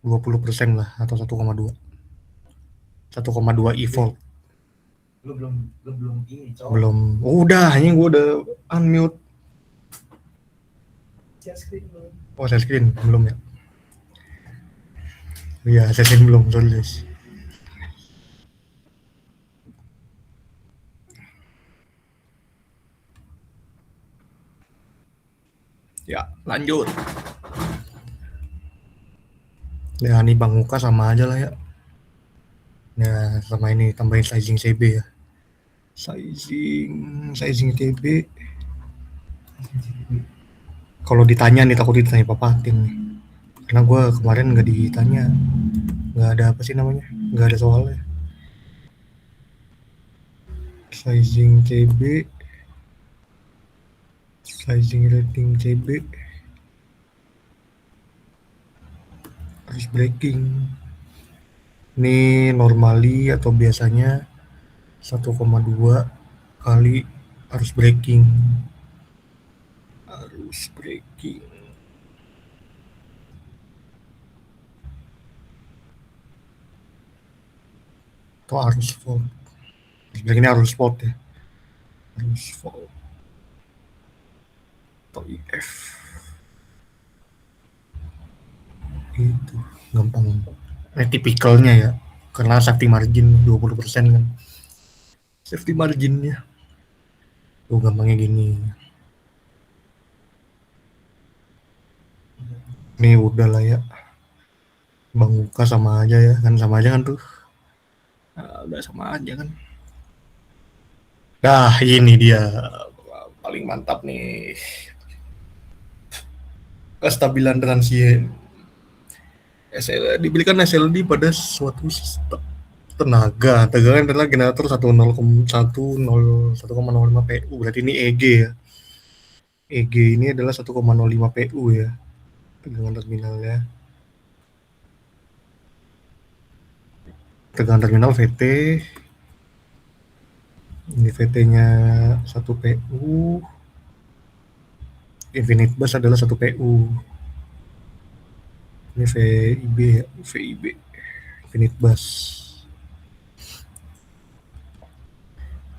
20% lah atau 1,2. 1,2 e-volt. Lu belum ini, cowok. Belum. Udah, ini gua udah unmute. Share screen belum. Oh, share screen belum ya? Iya, share screen belum, sorry guys. Ya, lanjut. Ya, ini Bang Muka sama aja lah ya. Ya, sama ini tambahin sizing CB ya. Sizing CB. Kalau ditanya nih, takut ditanya papatin nih. Karena gue kemarin nggak ditanya. Nggak ada apa sih namanya? Nggak ada soalnya. Sizing CB. Sizing rating CB. Arus braking. Ini normally atau biasanya 1,2 kali arus braking. Arus braking. Atau arus volt. Arus braking ini arus volt ya. Arus volt. Atau IF. Itu gampang. Ini tipikalnya ya. Karena safety margin 20% kan. Safety marginnya. Tuh gampangnya gini. Ini udah lah ya. Bang Muka sama aja ya. Kan sama aja kan tuh. Nah, udah sama aja kan. Nah ini dia. Paling mantap nih. Kestabilan transien. Diberikan SLD pada suatu tenaga kan adalah generator 1,05 PU, berarti ini EG ya. EG ini adalah 1,05 PU ya, tegangan terminalnya. Tegangan terminal VT, ini VT-nya 1 PU, infinite bus adalah 1 PU. Ini VIB ya, VIB, Infinite Bus.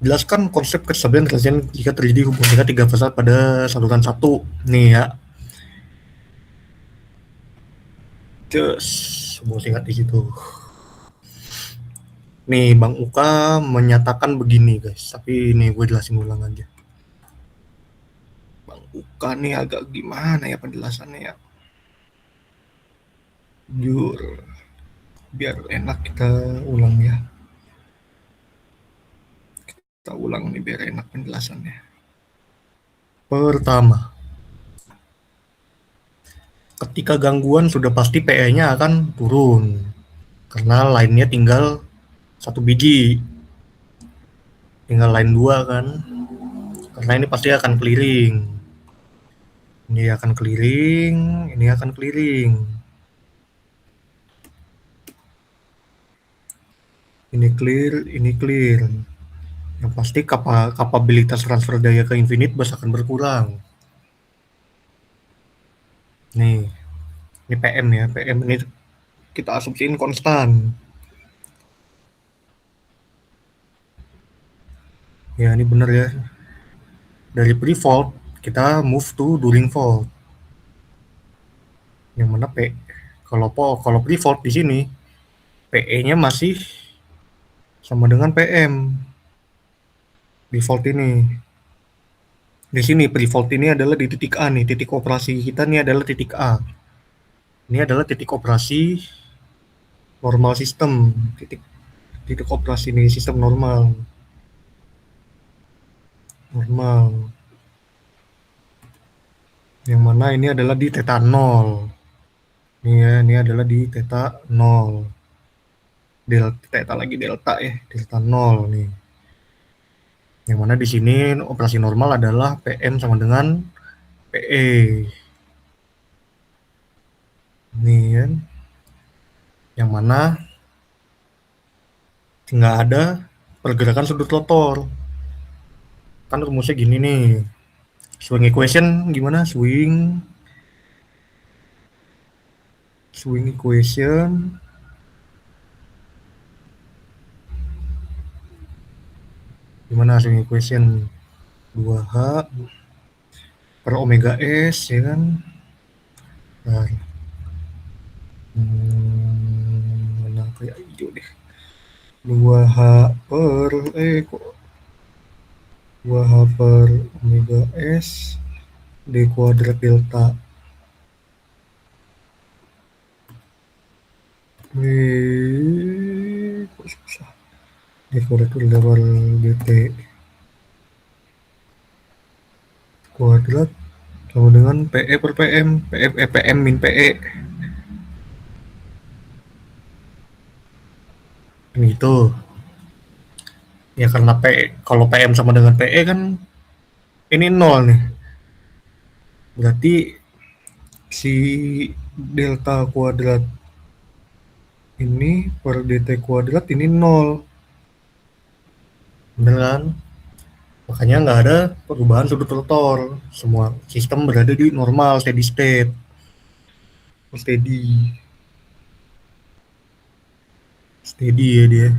Jelaskan konsep kestabilan kerjaan jika terjadi hubungan singkat 3 fase pada saluran 1. Nih ya. Terus hubungan singkat di situ. Nih Bang Uka menyatakan begini guys, tapi ini gue jelasin ulang aja. Bang Uka nih agak gimana ya penjelasannya ya. Jujur, biar enak kita ulang ya. Kita ulang nih biar enak penjelasannya. Pertama, ketika gangguan sudah pasti PE-nya akan turun karena line-nya tinggal 1 biji, tinggal line 2 kan, karena ini pasti akan clearing, ini akan clearing, ini akan clearing, ini clear, ini clear. Yang pasti kapabilitas transfer daya ke Infinite Bus akan berkurang. Nih, ini PM ya, PM ini kita asumsiin konstan. Ya ini bener ya. Dari pre-fault kita move to during fault. Yang mana kalau pre-fault di sini PE-nya masih sama dengan PM. Default ini. Di sini pre-fault ini adalah di titik A nih, titik operasi kita nih adalah titik A. Ini adalah titik operasi normal sistem, titik operasi nih sistem normal. Yang mana ini adalah di theta 0. Nih ya, ini adalah di theta 0. Theta lagi delta ya, delta 0 nih. Yang mana di sini operasi normal adalah PM sama dengan PE. Nih kan. Yang mana nggak ada pergerakan sudut rotor. Kan rumusnya gini nih. Swing equation gimana? Swing equation gimana swing equation 2H per omega S ya kan. Nah, mana kayak hijau deh. 2H per 2H per omega S D kuadrat delta. Kok susah. D kuadrat itu level DT kuadrat sama dengan PE per PM, PM min PE. Gitu. Ya karena kalau PM sama dengan PE kan ini 0 nih. Berarti si delta kuadrat ini per dt kuadrat ini 0. Bener kan? Makanya nggak ada perubahan sudut rotor. Semua sistem berada di normal, steady state. Steady ya dia.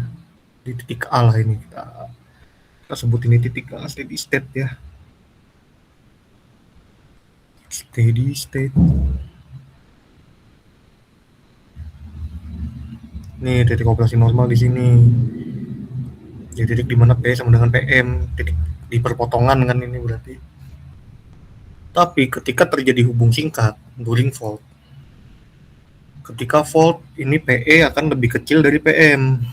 Di titik A lah ini. Kita sebut ini titik A, steady state ya. Steady state. Nih titik operasi normal di sini. Jadi titik di mana P sama dengan PM, titik di perpotongan dengan ini berarti. Tapi ketika terjadi hubung singkat during fault, ketika fault ini PE akan lebih kecil dari PM,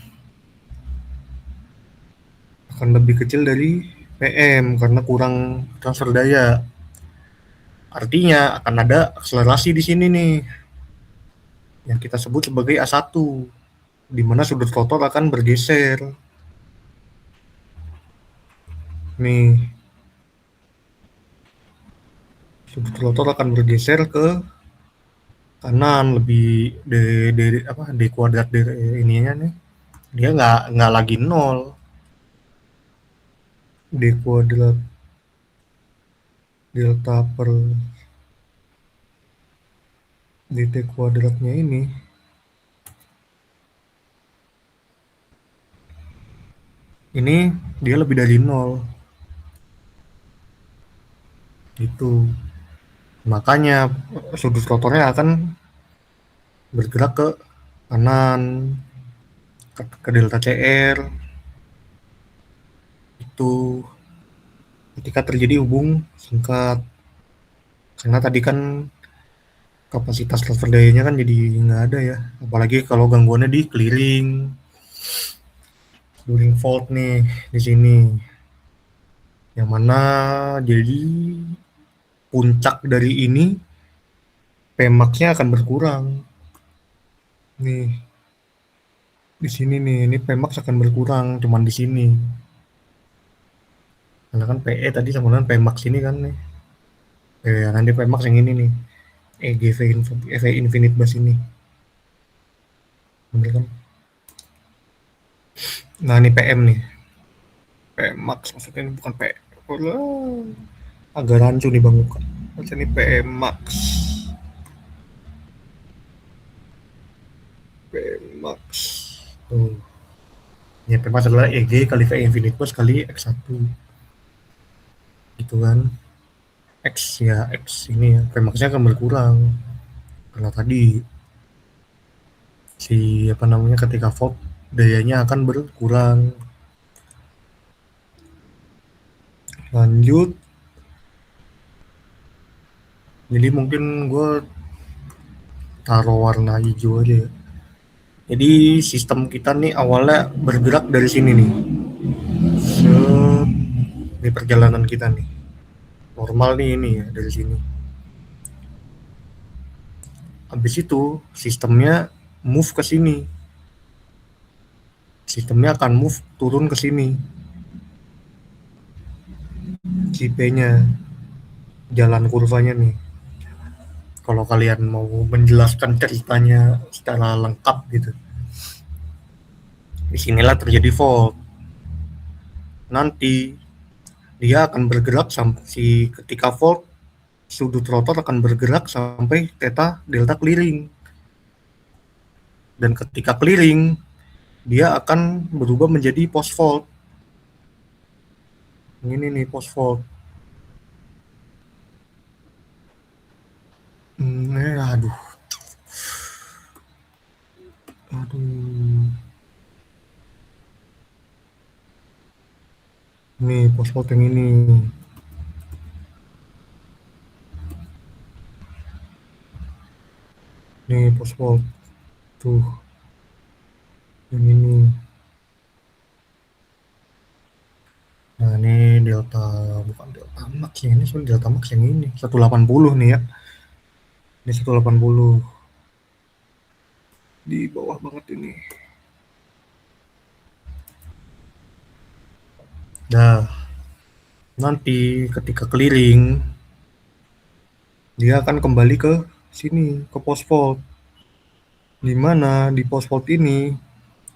karena kurang transfer daya. Artinya akan ada akselerasi di sini nih, yang kita sebut sebagai A1, di mana sudut rotor akan bergeser. Nih, sudut rotor akan bergeser ke kanan, lebih D kuadrat ininya nih, dia nggak lagi 0, D kuadrat delta per dt kuadratnya ini dia lebih dari 0 itu, makanya sudut rotornya akan bergerak ke kanan, ke delta CR itu ketika terjadi hubung singkat, karena tadi kan kapasitas transfer dayanya kan jadi nggak ada ya, apalagi kalau gangguannya di clearing during fault nih di sini, yang mana jadi puncak dari ini Pmax-nya akan berkurang nih di sini nih, ini Pmax akan berkurang cuman di sini, karena kan PE tadi sama dengan Pmax ini kan nih, nanti Pmax yang ini nih, EV infinite bus ini, bener kan? Nah ini PM nih, Pmax maksudnya ini bukan PE, agak rancu nih Bang Muka, maksudnya ini Pmax tuh ya, Pmax adalah EG kali V infinite bus kali X1 gitu kan, X ya, X ini ya, Pmax-nya akan berkurang karena tadi si apa namanya ketika fault dayanya akan berkurang. Lanjut, jadi mungkin gue taruh warna hijau aja ya. Jadi sistem kita nih awalnya bergerak dari sini nih, di perjalanan kita nih normal nih ini ya dari sini. Habis itu sistemnya move ke sini, sistemnya akan move turun ke sini, si P-nya, jalan kurvanya nih. Kalau kalian mau menjelaskan ceritanya secara lengkap gitu, disinilah terjadi fault. Nanti dia akan bergerak sampai ketika fault, sudut rotor akan bergerak sampai theta delta clearing, dan ketika clearing dia akan berubah menjadi post fault. Ini nih post fault. Aduh. Nih post fault yang ini. Nih post fault. Tuh. Yang ini. Nah ini bukan delta max ya, ini soal delta max yang ini 180 nih ya. Ini 180 di bawah banget ini. Nah, nanti ketika clearing dia akan kembali ke sini, ke post fault. Dimana di post fault ini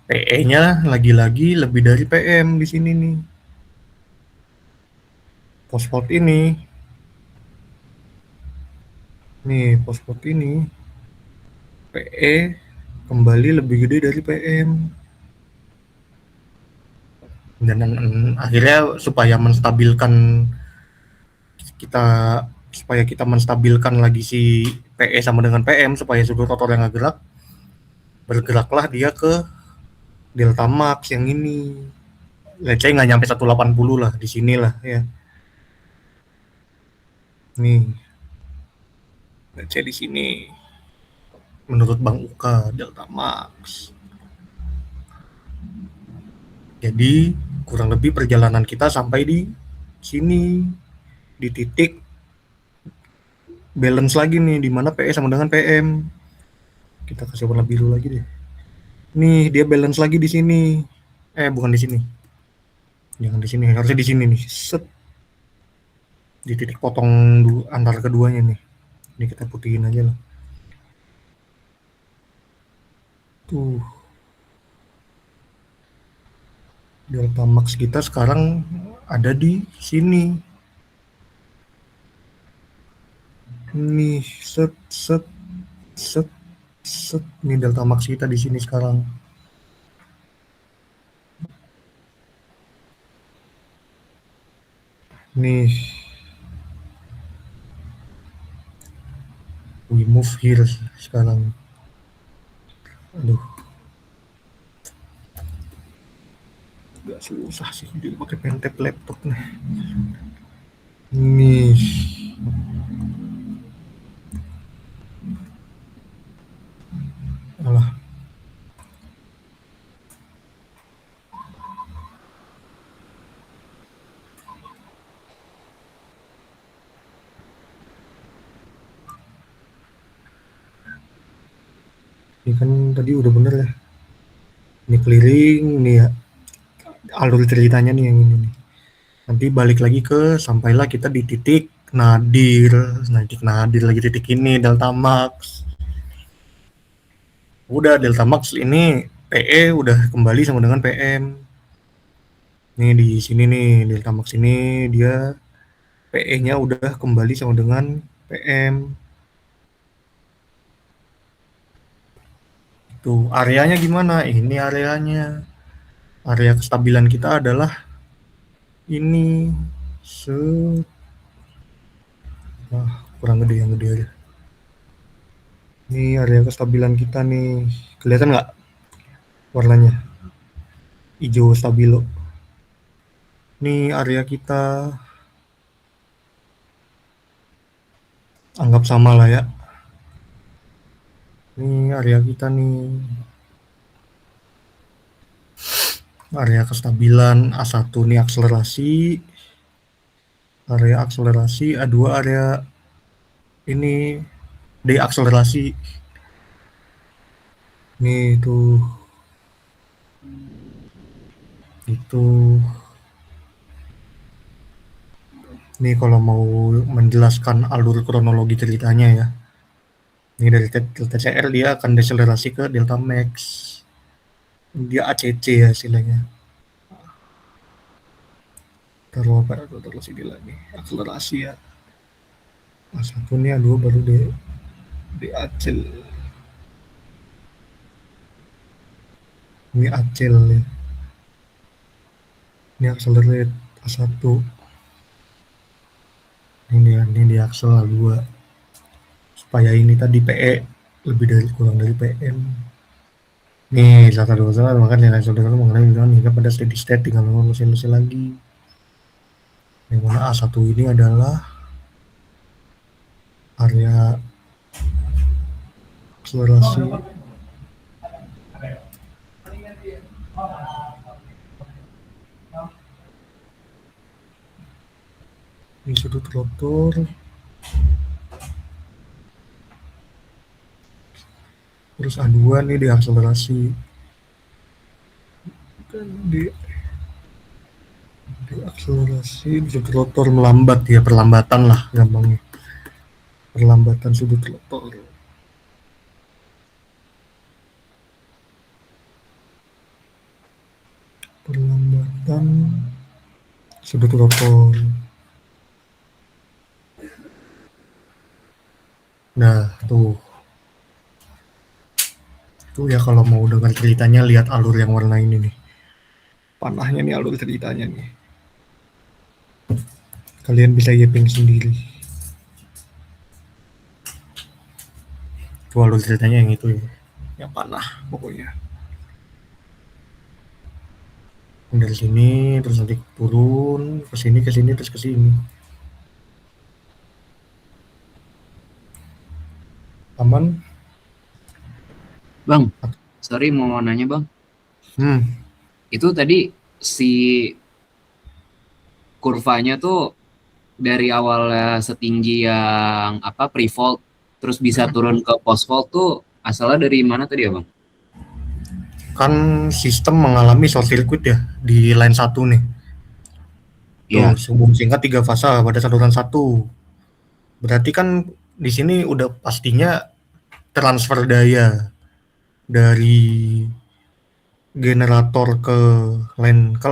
PE-nya lagi-lagi lebih dari PM di sini nih. Post fault ini nih, post fault ini PE kembali lebih gede dari PM, dan akhirnya supaya kita menstabilkan lagi si PE sama dengan PM supaya sudut rotor yang bergeraklah dia ke delta max yang ini. Let's say nggak nyampe 180 lah di sini lah ya. Nih, let's say di sini menurut Bang Uka delta max. Jadi kurang lebih perjalanan kita sampai di sini, di titik balance lagi nih, di mana PE sama dengan PM. Kita kasih warna biru lagi deh. Nih dia balance lagi di sini. Bukan di sini. Jangan di sini, harusnya di sini nih. Set. Di titik potong antara keduanya nih. Ini kita putihin aja lah. Tuh. Delta max kita sekarang ada di sini. Nih, set. Set, set. Ini delta max kita di sini sekarang. Nih, we move here sekarang. Aduh, gak susah sih dia pakai pentap laptop nih. Nih, alah. Ini kan tadi udah bener ya. Ini clearing nih ya. Alur ceritanya nih yang ini nih. Nanti balik lagi ke sampailah kita di titik nadir. Nah, titik nadir lagi titik ini delta max. Udah delta max ini PE udah kembali sama dengan PM. Nih di sini nih delta max ini dia PE-nya udah kembali sama dengan PM. Tuh, areanya gimana? Ini areanya. Area kestabilan kita adalah ini. Kurang gede, yang gede aja. Ini area kestabilan kita nih. Kelihatan nggak warnanya? Hijau stabilo. Ini area kita. Anggap sama lah ya. Ini area kita nih. Area kestabilan A1 nih akselerasi. Area akselerasi A2 area ini deakselerasi. Nih tuh. Itu. Nih kalau mau menjelaskan alur kronologi ceritanya ya. Ini dari TCR dia akan deakselerasi ke delta max. Dia ACC ya istilahnya. Taruh sini lagi. Akselerasi ya. A1 nih A2 baru di acel. Ini acel ya. Ini accelerate A1. Ini di aksel A2. Supaya ini tadi PE kurang dari PM. Nih, data dosa makanya nilai saudara mengenai hingga pada steady state tinggal mesin lagi. Yang mana A1 ini adalah area akselerasi. Ini sudut rotor. Terus A2 nih di akselerasi. Di akselerasi sudut rotor melambat ya, perlambatan lah gampangnya. Perlambatan sudut rotor. Perlambatan sudut rotor. Nah, tuh ya kalau mau dengar ceritanya lihat alur yang warna ini nih. Panahnya nih alur ceritanya nih. Kalian bisa yeping sendiri. Itu alur ceritanya yang itu ya. Yang panah pokoknya. Dari sini terus nanti turun ke sini terus ke sini. Aman? Bang, sorry mau nanya bang. Itu tadi si kurvanya tuh dari awalnya setinggi yang pre-fault terus bisa turun ke post-fault tuh asalnya dari mana tadi ya bang? Kan sistem mengalami short circuit ya di line 1 nih. Iya. Hubung singkat 3 fase pada saluran 1. Berarti kan di sini udah pastinya transfer daya dari generator ke line ke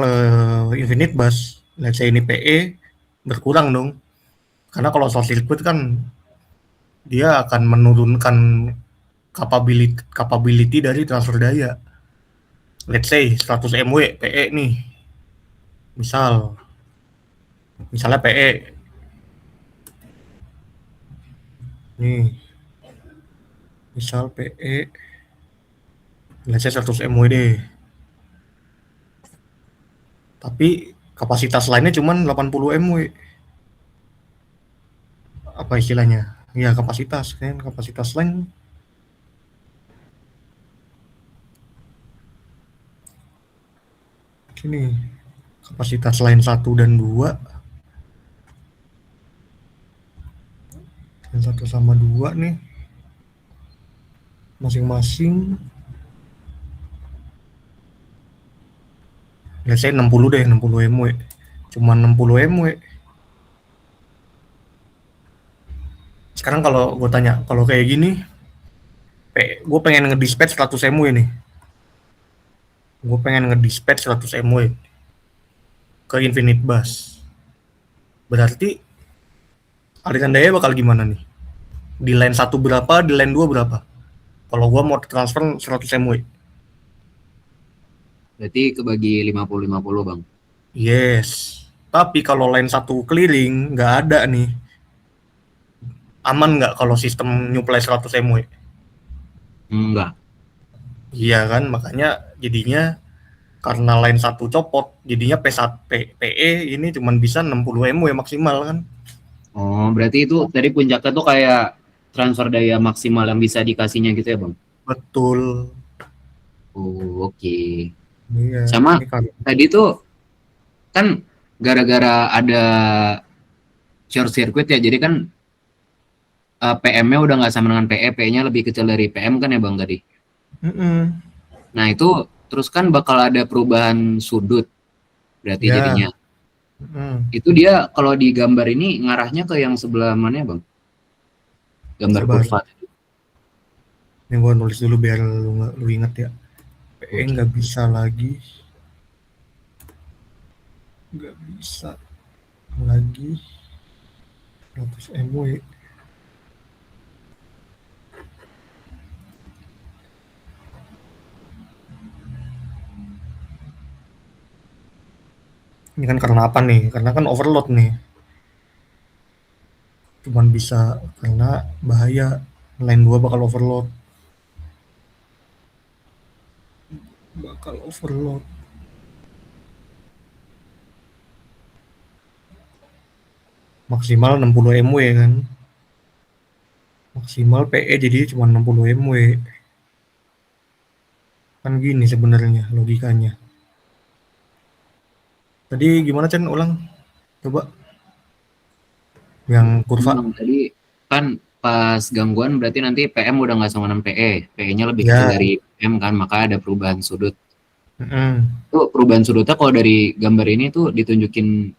infinite bus. Let's say ini PE berkurang dong. Karena kalau short circuit kan dia akan menurunkan capability dari transfer daya. Let's say 100 MW PE nih. Misalnya PE. Nih. Misal PE let's say 100 MW deh. Tapi kapasitas lainnya cuma 80 MW. Apa istilahnya? Ya kapasitas kan, kapasitas lain gini. Kapasitas lain 1 dan 2. Yang 1 sama 2 nih. Masing-masing let's say 60 deh, 60 MW. Cuma 60 MW. Sekarang kalau gue tanya, kalau kayak gini, gue pengen ngedispatch 100 MW nih. Gue pengen ngedispatch 100 MW ke Infinite Bus. Berarti aliran daya bakal gimana nih? Di line 1 berapa, di line 2 berapa? Kalau gue mau transfer 100 MW. Berarti kebagi 50-50 Bang. Yes. Tapi kalau line 1 clearing nggak ada nih. Aman nggak kalau sistem nyuplai 100 MW? Enggak. Iya kan, makanya jadinya karena line 1 copot, jadinya PE ini cuma bisa 60 MW maksimal kan. Oh, berarti itu tadi puncaknya tuh kayak transfer daya maksimal yang bisa dikasihnya gitu ya Bang? Betul. Oh, oke. Iya. Sama Ini kan tadi tuh kan gara-gara ada short circuit ya, jadi kan PM-nya udah nggak sama dengan PE, PE-nya lebih kecil dari PM kan ya Bang tadi. Nah itu terus kan bakal ada perubahan sudut berarti Ya. jadinya. Itu dia kalau di gambar ini ngarahnya ke yang sebelah mana ya Bang? Gambar Sabar. kurva. Ini gua nulis dulu biar lu inget ya. PE Oke. nggak bisa lagi. Nggak bisa lagi 100 MW. Ini kan karena apa nih? Karena kan overload nih. Cuman bisa karena bahaya line 2 bakal overload. Maksimal 60 MW kan. Maksimal PE jadi cuma 60 MW. Kan gini sebenarnya logikanya. Tadi gimana Chen, ulang? Coba. Yang kurva. Tadi kan pas gangguan berarti nanti PM udah nggak sama dengan PE. PE-nya lebih Ya. kecil dari PM kan, maka ada perubahan sudut. Mm-mm. Tuh perubahan sudutnya kalau dari gambar ini tuh ditunjukin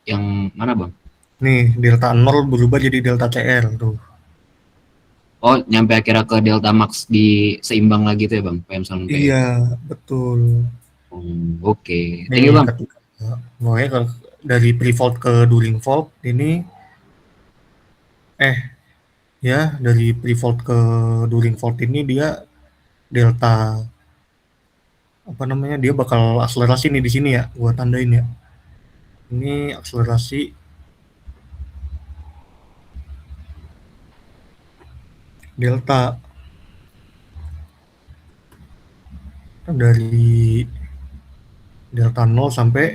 yang mana Bang? Nih, delta 0 berubah jadi delta CR tuh. Oh, nyampe akhirnya ke delta max di seimbang lagi tuh ya Bang, PM sama PE. Iya, betul. Oke. Thank you Bang. Pokoknya dari pre-fault ke during fault ini dari pre-fault ke during fault ini dia delta apa namanya, dia bakal akselerasi nih di sini ya, gua tandain ya. Ini akselerasi delta dari delta 0 sampai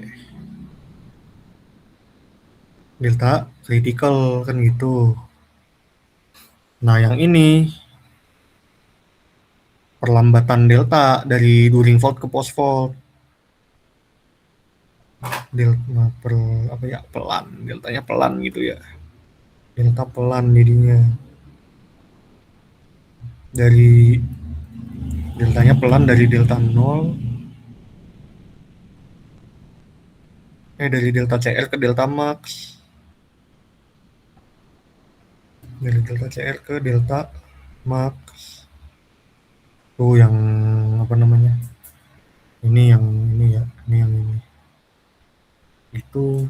delta critical kan gitu. Nah, yang ini perlambatan delta dari during fault ke post fault. Deltanya pelan gitu ya. Delta pelan jadinya. Deltanya pelan dari delta 0. Dari delta CR ke delta max. Dari delta CR ke delta max. Tuh yang apa namanya? Ini yang ini. Itu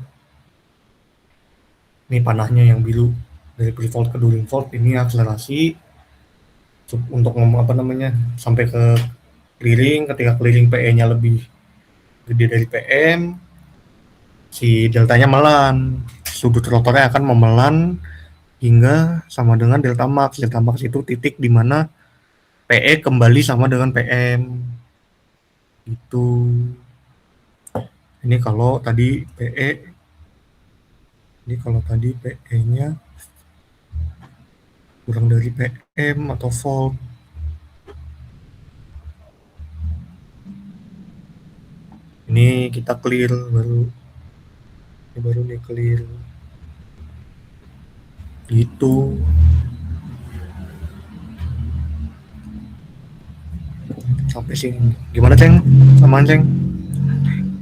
ini panahnya yang biru dari pre-fault ke during fault, ini akselerasi untuk apa namanya, sampai ke clearing. Ketika clearing PE-nya lebih gede dari PM, si deltanya melan, sudut rotornya akan memelan hingga sama dengan delta max. Delta max itu titik di mana PE kembali sama dengan PM. Itu. Ini kalau tadi PE, ini kalau tadi PE-nya kurang dari PM atau volt. Ini kita clear baru. Ini baru nih clear. Gitu. Sampai sini. Gimana, Ceng? Aman, Ceng?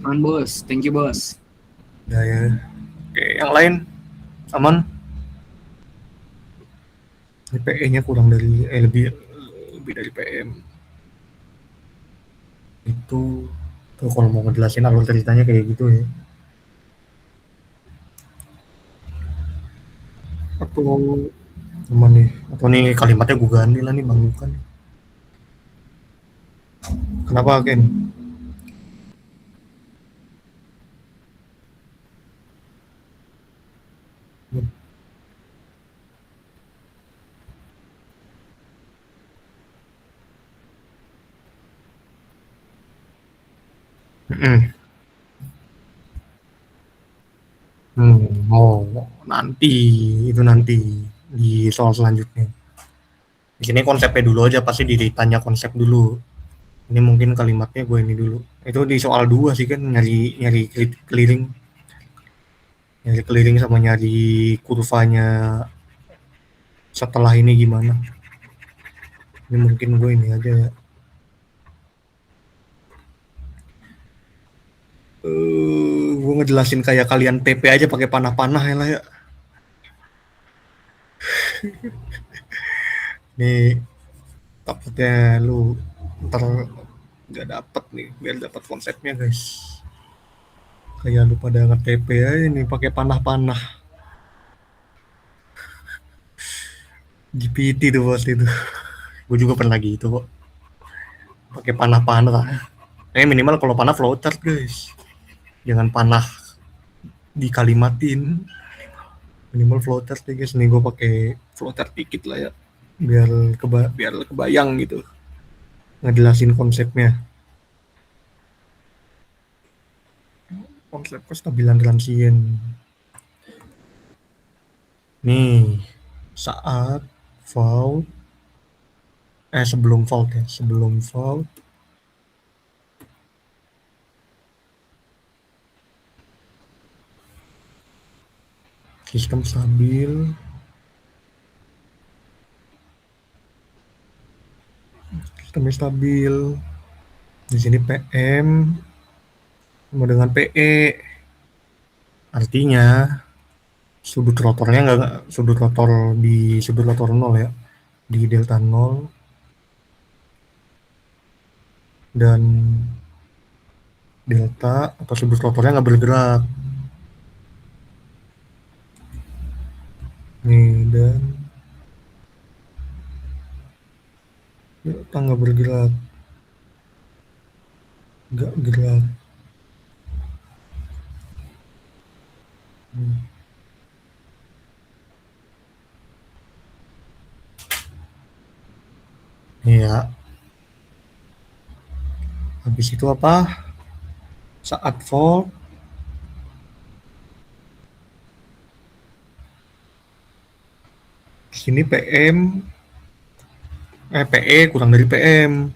Aman bos, thank you bos. Ya. Oke, yang lain aman? Ini PE-nya kurang dari lebih dari PM. Itu tuh kalau mau ngejelasin alur ceritanya kayak gitu ya. Atau aman nih? Atau nih kalimatnya gue ganti lah nih Bang Lukan. Kenapa, Ken? Oh, nanti itu nanti di soal selanjutnya. Di sini konsepnya dulu aja, pasti ditanya konsep dulu. Ini mungkin kalimatnya gue ini dulu. Itu di soal 2 sih kan, nyari clearing. Nyari clearing sama nyari kurvanya setelah ini gimana. Ini mungkin gue ini aja ya. Gue ngejelasin kayak kalian TP aja pakai panah-panah ya lah ya. Nih takutnya lu ntar nggak dapet nih, biar dapat konsepnya guys. Kayak lu pada nge-TP aja nih pakai panah-panah. GPT tuh bos itu. Gue juga pernah gitu kok. Pakai panah-panah. Minimal kalau panah flowchart guys. Jangan panah dikalimatin. Minimal flowchart deh guys. Nih gue pakai flowchart dikit lah ya. Biar kebayang gitu. Ngejelasin konsepnya. Konsep kestabilan transient. Nih, saat fault sebelum fault ya, sebelum fault sistem stabil, sistemnya stabil. Di sini PM sama dengan PE, artinya sudut rotornya nggak, sudut rotor di sudut rotor 0 ya, di delta 0, dan delta atau sudut rotornya nggak bergerak nih, dan delta nggak bergerak, nggak gerak. Iya. Habis itu apa? Saat fault di sini PM PE kurang dari PM.